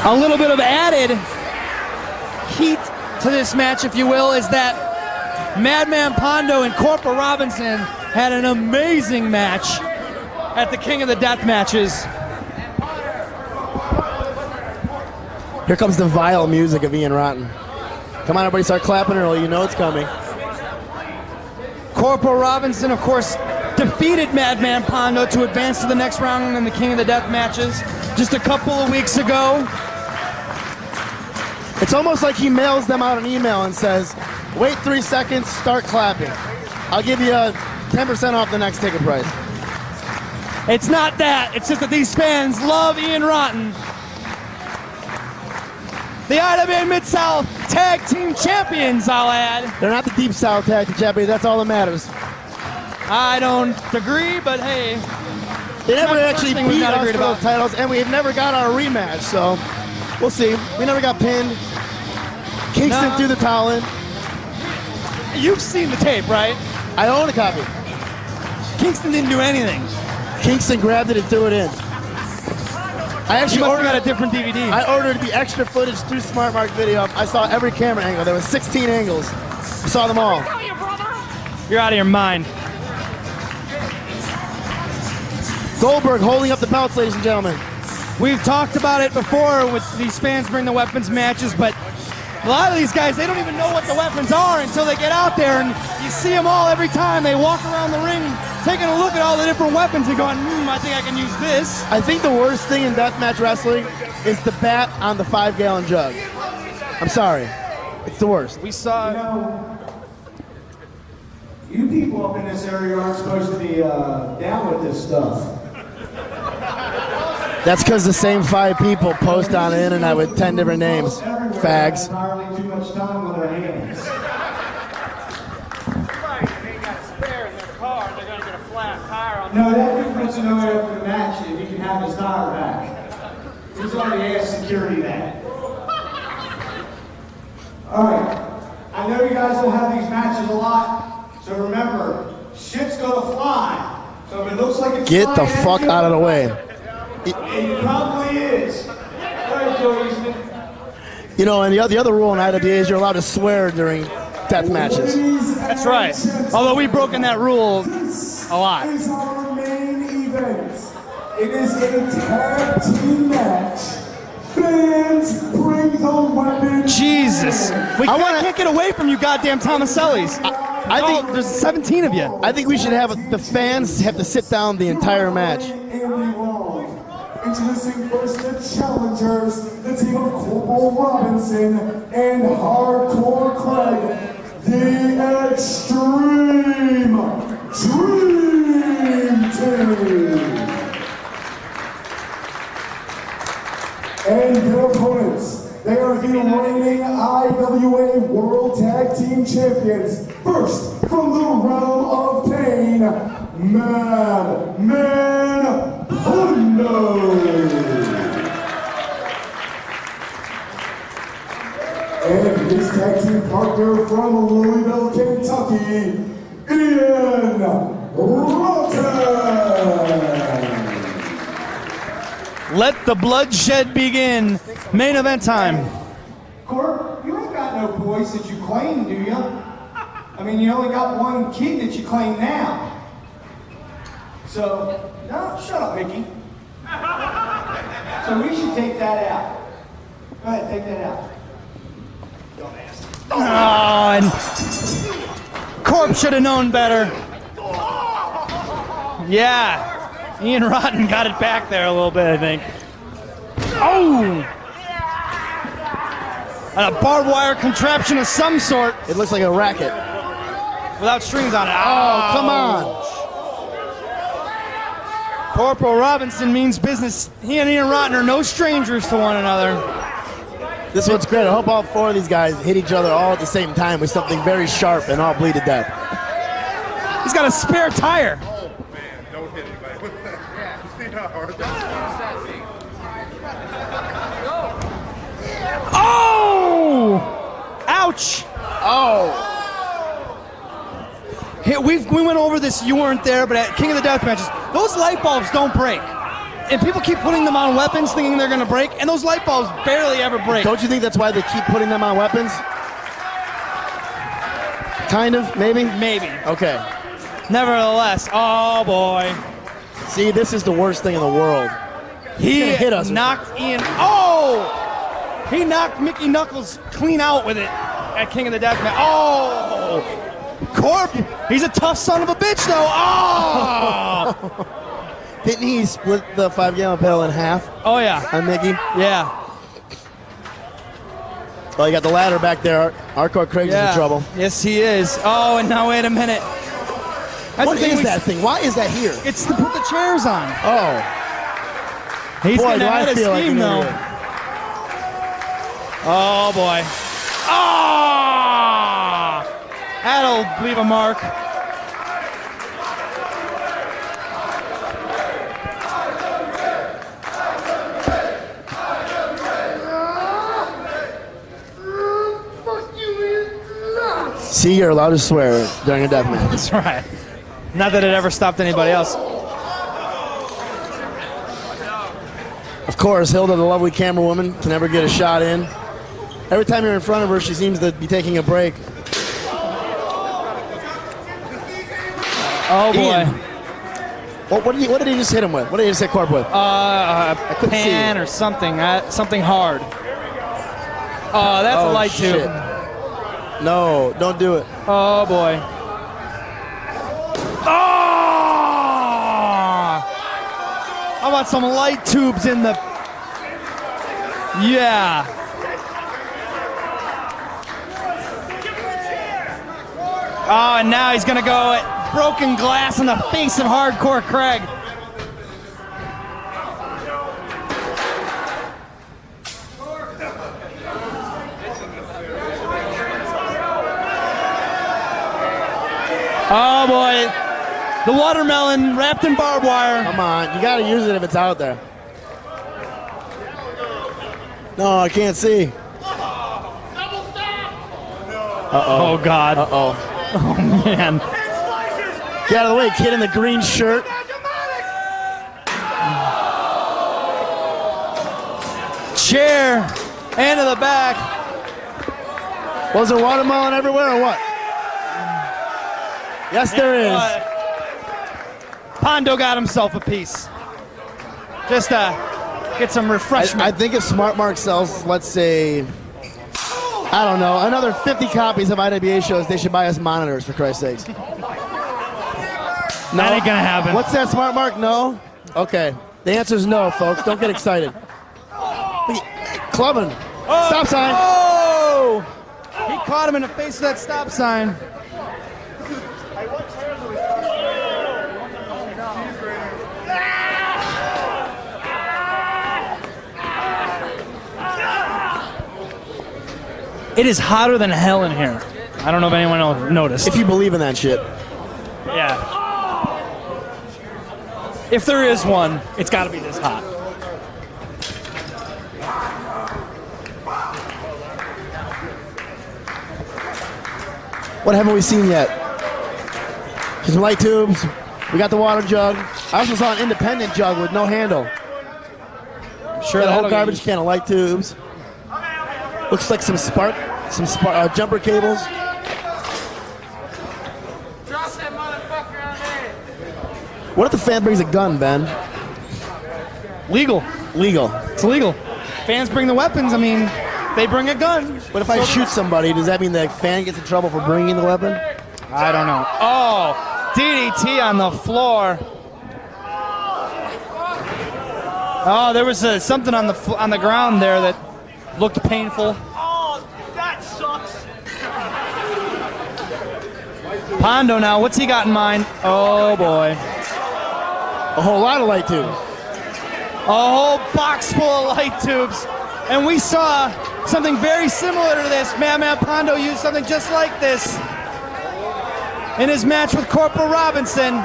A little bit of added heat to this match, if you will, is that Madman Pondo and Corporal Robinson had an amazing match at the King of the Death Matches. Here comes the vile music of Ian Rotten. Come on, everybody, start clapping early. You know it's coming. Corporal Robinson, of course, defeated Madman Pondo to advance to the next round in the King of the Death Matches just a couple of weeks ago. It's almost like he mails them out an email and says, wait 3 seconds, start clapping. I'll give you 10% off the next ticket price. It's not that. It's just that these fans love Ian Rotten. The IWA Mid-South Tag Team Champions, I'll add. They're not the Deep South Tag Team Champions. That's all that matters. I don't agree, but hey. They never not the actually first thing we've beat not us agreed for those about. titles, and we've never got our rematch, so we'll see. We never got pinned. Kingston No. threw the towel in. You've seen the tape, right? I own a copy. Kingston didn't do anything. Kingston grabbed it and threw it in. I You actually must have got a ordered, different DVD. I ordered the extra footage through Smart Mark Video. I saw every camera angle. There was 16 angles. I saw them all. You're out of your mind. Goldberg holding up the belts, ladies and gentlemen. We've talked about it before with these Fans Bring the Weapons matches, but a lot of these guys, they don't even know what the weapons are until they get out there, and you see them all every time. They walk around the ring taking a look at all the different weapons and going, I think I can use this. I think the worst thing in deathmatch wrestling is the bat on the 5-gallon jug. I'm sorry. It's the worst. We saw... You people up in this area aren't supposed to be down with this stuff. That's because the same 5 people post on the internet with 10 different names. Fags. Entirely too much time on their hands. No, that dude wants to know after the match if he can have his tire back. He's already asked security that. Alright, I know you guys don't have these matches a lot, so remember, shit's gonna fly. So if it looks like it's Get the flying fuck at you, out of the way. it probably is. Alright, Joe Eastman. You know, and the other rule in IWA is you're allowed to swear during death matches. That's right. Although we've broken that rule a lot. This is our main event. It is a tag team match. Fans bring the weapons. Jesus. We wanna- can't get away from you goddamn Tomasellis. I think there's 17 of you. I think we should have the fans have to sit down the entire match. Andy Long. Introducing first the challengers, the team of Corporal Robinson and Hardcore Craig, the Extreme Dream Team. And their opponents, they are the reigning IWA World Tag Team Champions. First, from the realm of pain, Madman Pondo. And his tag team partner from Louisville, Kentucky, Ian Rotten. Let the bloodshed begin. Main event time. Corp, you ain't got no voice that you claim, do you? I mean, you only got one kid that you claim now. So, no, shut up, Mickey. So we should take that out. Go ahead, take that out. Oh, and Corp should have known better. Yeah. Ian Rotten got it back there a little bit, I think. Oh! And a barbed wire contraption of some sort. It looks like a racket. Without strings on it. Oh, come on. Corporal Robinson means business. He and Ian Rotten are no strangers to one another. This one's great. I hope all four of these guys hit each other all at the same time with something very sharp and all bleed to death. He's got a spare tire. Don't hit anybody with that. See how hard Oh! Ouch! Oh! Hey, we went over this, you weren't there, but at King of the Death matches, those light bulbs don't break. And people keep putting them on weapons thinking they're gonna break, and those light bulbs barely ever break. Don't you think that's why they keep putting them on weapons? Kind of, maybe? Maybe. Okay. Nevertheless, oh boy. See, this is the worst thing in the world. He gonna hit us with knocked Ian. Oh! He knocked Mickey Knuckles clean out with it at King of the Death match. Oh! Corp, he's a tough son of a bitch though. Oh! Didn't he split the 5-gallon pail in half Oh yeah. on Mickey? Yeah. Oh, you got the ladder back there. Hardcore Craig's in trouble. Yes, he is. Oh, and now wait a minute. That's What the thing is we- that thing? Why is that here? It's to put the chairs on. Oh. He's Boy, getting do I ahead of feel like steam an though. idiot. Oh boy. Ah! That'll leave a mark. See, you're allowed to swear during a death match. That's right. Not that it ever stopped anybody else. Of course, Hilda, the lovely camera woman, can never get a shot in. Every time you're in front of her, she seems to be taking a break. Oh boy. Ian. What did he just hit him with? What did he just hit Corp with? couldn't Pan see. or something. Something hard. Oh, that's a light tube. shit. No, don't do it. Oh boy. Oh! How about some light tubes in the? Yeah. Oh, and now he's gonna go at broken glass in the face of Hardcore Craig. Oh boy. The watermelon wrapped in barbed wire. Come on, you gotta use it if it's out there. No, I can't see. Uh-oh. Oh God. Uh-oh. Oh man. Get out of the way, kid in the green shirt. Chair and to the back. Was there watermelon everywhere or what? Yes, there is. Pondo got himself a piece. Just get some refreshment. I think if Smart Mark sells, let's say, I don't know, another 50 copies of IWA shows, they should buy us monitors, for Christ's sakes. That ain't gonna happen. What's that, Smart Mark? No? Okay. The answer is no, folks. Don't get excited. Clubbing. Stop sign. Oh! He caught him in the face of that stop sign. It is hotter than hell in here. I don't know if anyone else noticed. If you believe in that shit. Yeah. If there is one, it's got to be this hot. What haven't we seen yet? Some light tubes. We got the water jug. I also saw an independent jug with no handle. Sure, got a whole that'll garbage use- can of light tubes. Looks like some jumper cables. What if the fan brings a gun, Ben? Legal. Legal. It's legal. Fans bring the weapons. I mean, they bring a gun. But if I shoot somebody, does that mean the fan gets in trouble for bringing the weapon? I don't know. Oh, DDT on the floor. Oh, there was something on the ground there that looked painful. Oh, that sucks. Pondo now, what's he got in mind? Oh boy. A whole lot of light tubes. A whole box full of light tubes. And we saw something very similar to this. Madman Pondo used something just like this in his match with Corporal Robinson.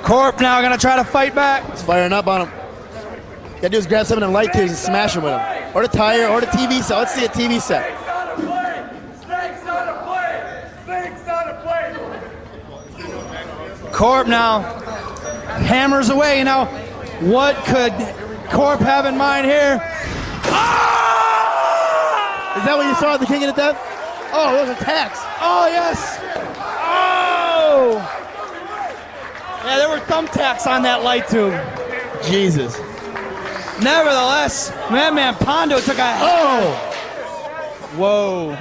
Corp now gonna try to fight back. It's firing up on him. Gotta do is grab some of them light tubes and smash them with them. Or the tire, or the TV set. Let's see a TV set. Corp now hammers away. Now, what could Corp have in mind here? Is that what you saw at the King of the Death? Oh, those attacks. Oh, yes. Oh! Yeah, there were thumbtacks on that light tube. Jesus. Nevertheless, Madman Pondo took a... Oh! Whoa.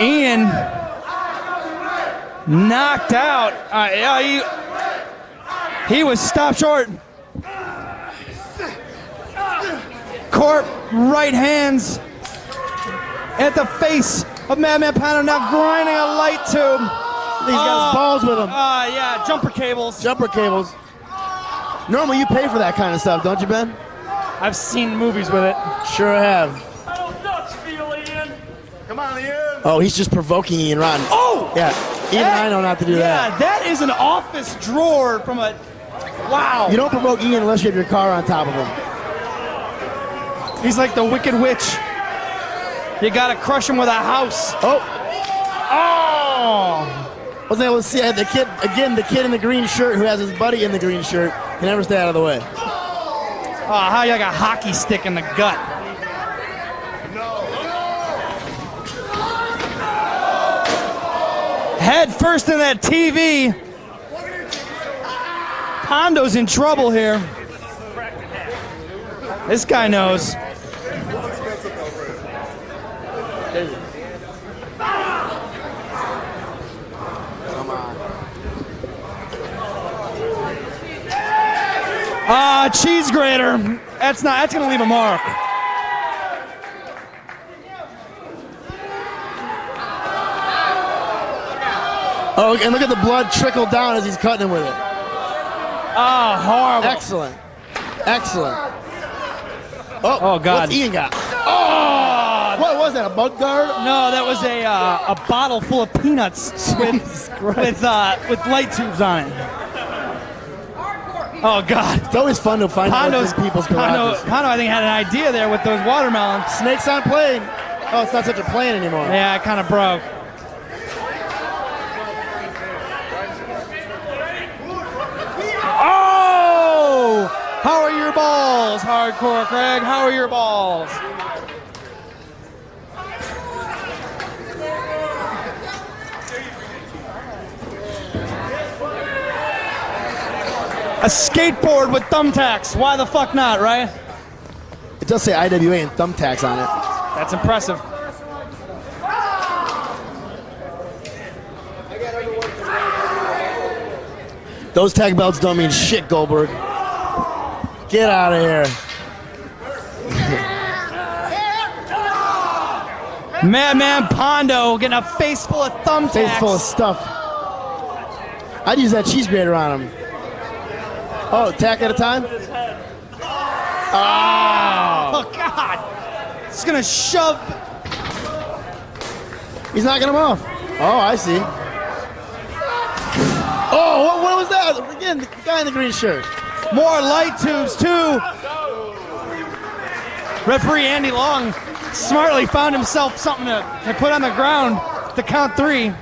Ian knocked out. Yeah, he was stopped short. Corp right hands at the face of Madman Pondo, now grinding a light tube. He's got his balls with him. Yeah, jumper cables. Jumper cables. Normally you pay for that kind of stuff, don't you, Ben? I've seen movies with it. Sure have. Oh, nuts, feel Ian. Come on, Ian. Oh, he's just provoking Ian Rotten. Oh! Yeah, even I know not to do that. Yeah, that is an office drawer from a... Wow. You don't provoke Ian unless you have your car on top of him. He's like the Wicked Witch. You gotta crush him with a house. Oh! Oh! Wasn't able to see the kid again. The kid in the green shirt who has his buddy in the green shirt can never stay out of the way. Oh, how you got a hockey stick in the gut? Head first in that TV. Pondo's in trouble here. This guy knows. Cheese grater. That's gonna leave a mark. Oh, and look at the blood trickle down as he's cutting him with it. Oh, horrible. Excellent. Excellent. Oh, God. What's Ian got? Oh! What was that, a bug guard? No, that was a bottle full of peanuts with light tubes on it. Oh, God. It's always fun to find out what's in people's garages. Pondo, I think, had an idea there with those watermelons. Snakes on plane. Oh, it's not such a plane anymore. Yeah, it kind of broke. Oh! How are your balls, Hardcore Craig? How are your balls? A skateboard with thumbtacks. Why the fuck not, right? does say IWA and thumbtacks on it. That's impressive. Those tag belts don't mean shit, Goldberg. Get out of here. Madman Pondo getting a face full of thumbtacks. Face full of stuff. I'd use that cheese grater on him. Oh, tack at a time? Oh, God. It's going to shove. He's knocking him off. Oh, I see. Oh, what was that? Again, the guy in the green shirt. More light tubes, too. Referee Andy Long smartly found himself something to put on the ground to count 3.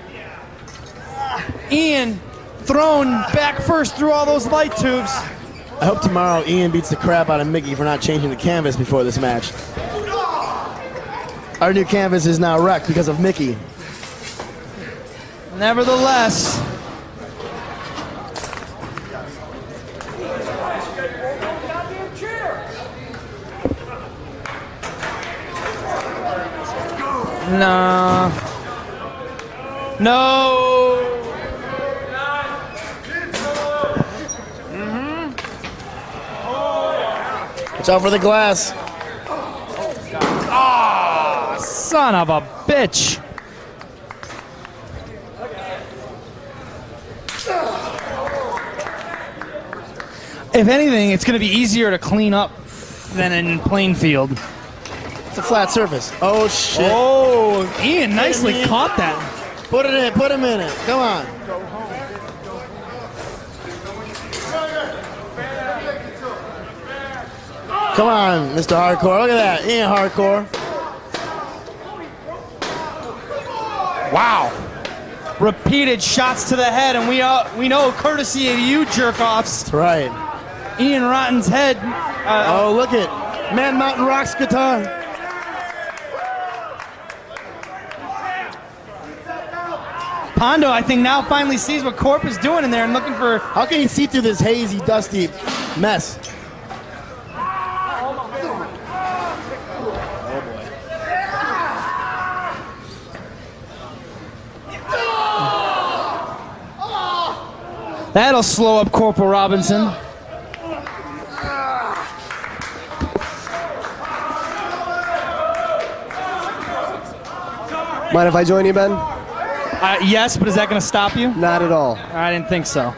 Ian thrown back first through all those light tubes. I hope tomorrow Ian beats the crap out of Mickey for not changing the canvas before this match. Our new canvas is now wrecked because of Mickey. Nevertheless, no. Watch out for the glass. Ah, son of a bitch. If anything, it's going to be easier to clean up than in Plainfield. It's a flat surface. Oh, shit. Oh, Ian nicely caught that. Put it in. Put him in it. Come on. Come on, Mr. Hardcore. Look at that. Ian Hardcore. Wow. Repeated shots to the head, and we know, courtesy of you jerk-offs, That's right. Ian Rotten's head. Oh, look at Man Mountain Rock's guitar. Pondo, I think, now finally sees what Corp is doing in there and looking for... How can he see through this hazy, dusty mess? That'll slow up Corporal Robinson. Mind if I join you, Ben? Yes, but is that going to stop you? Not at all. I didn't think so.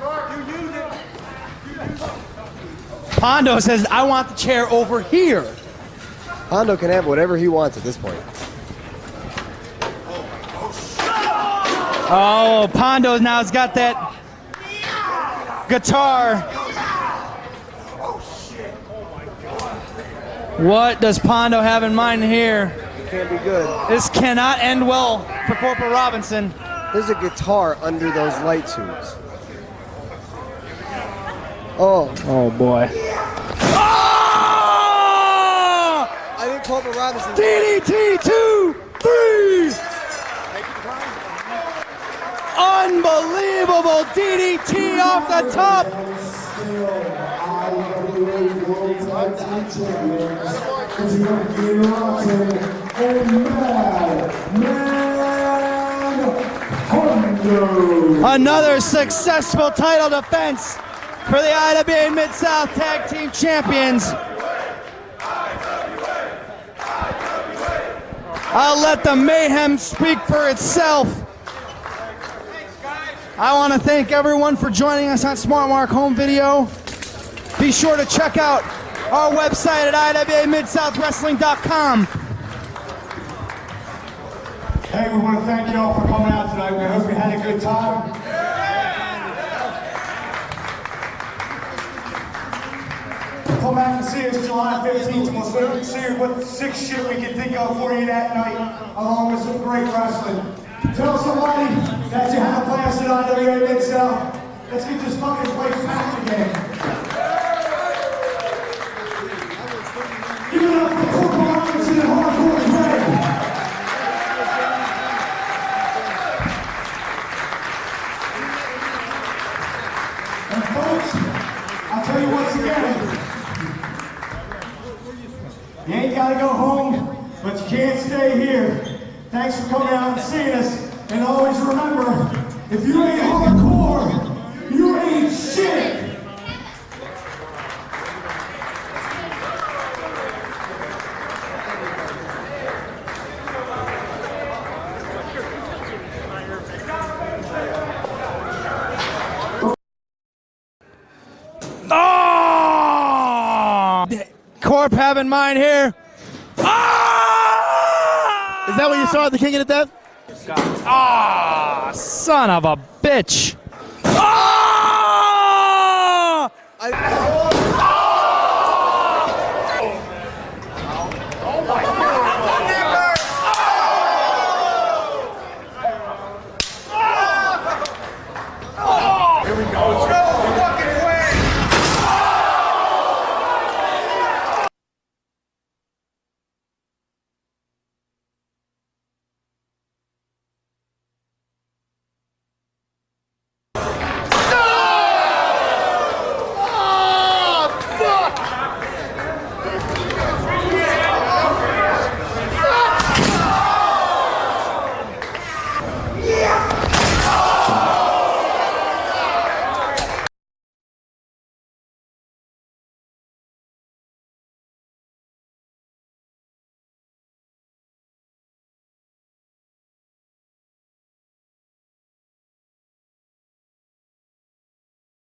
Pondo says, I want the chair over here. Pondo can have whatever he wants at this point. Oh, Pondo now has got that guitar. What does Pondo have in mind here? It can't be good. This cannot end well for Corporal Robinson. There's a guitar under those light tubes. Oh. Oh, boy. Oh! I think Corporal Robinson... DDT 2, 3! Unbelievable DDT off the top! Another successful title defense for the IWA Mid-South Tag Team Champions. I'll let the mayhem speak for itself. I want to thank everyone for joining us on Smart Mark Home Video. Be sure to check out our website at iwamidsouthwrestling.com. Hey, we want to thank you all for coming out tonight. We hope you had a good time. Come back and see us July 15th, and we'll see what sick shit we can think of for you that night, along with some great wrestling. Tell somebody that you had a blast at IWA Mid-South. Let's get this fucking place packed again. Give it up for Corporal Robinson and Hardcore Craig. And folks, I'll tell you once again, you ain't for coming out and seeing us. And always remember, if you ain't hardcore, you ain't shit. Oh! Corp having mine here. Ah! Is that what you saw at the King of the Death? Ah, son of a bitch. Ah!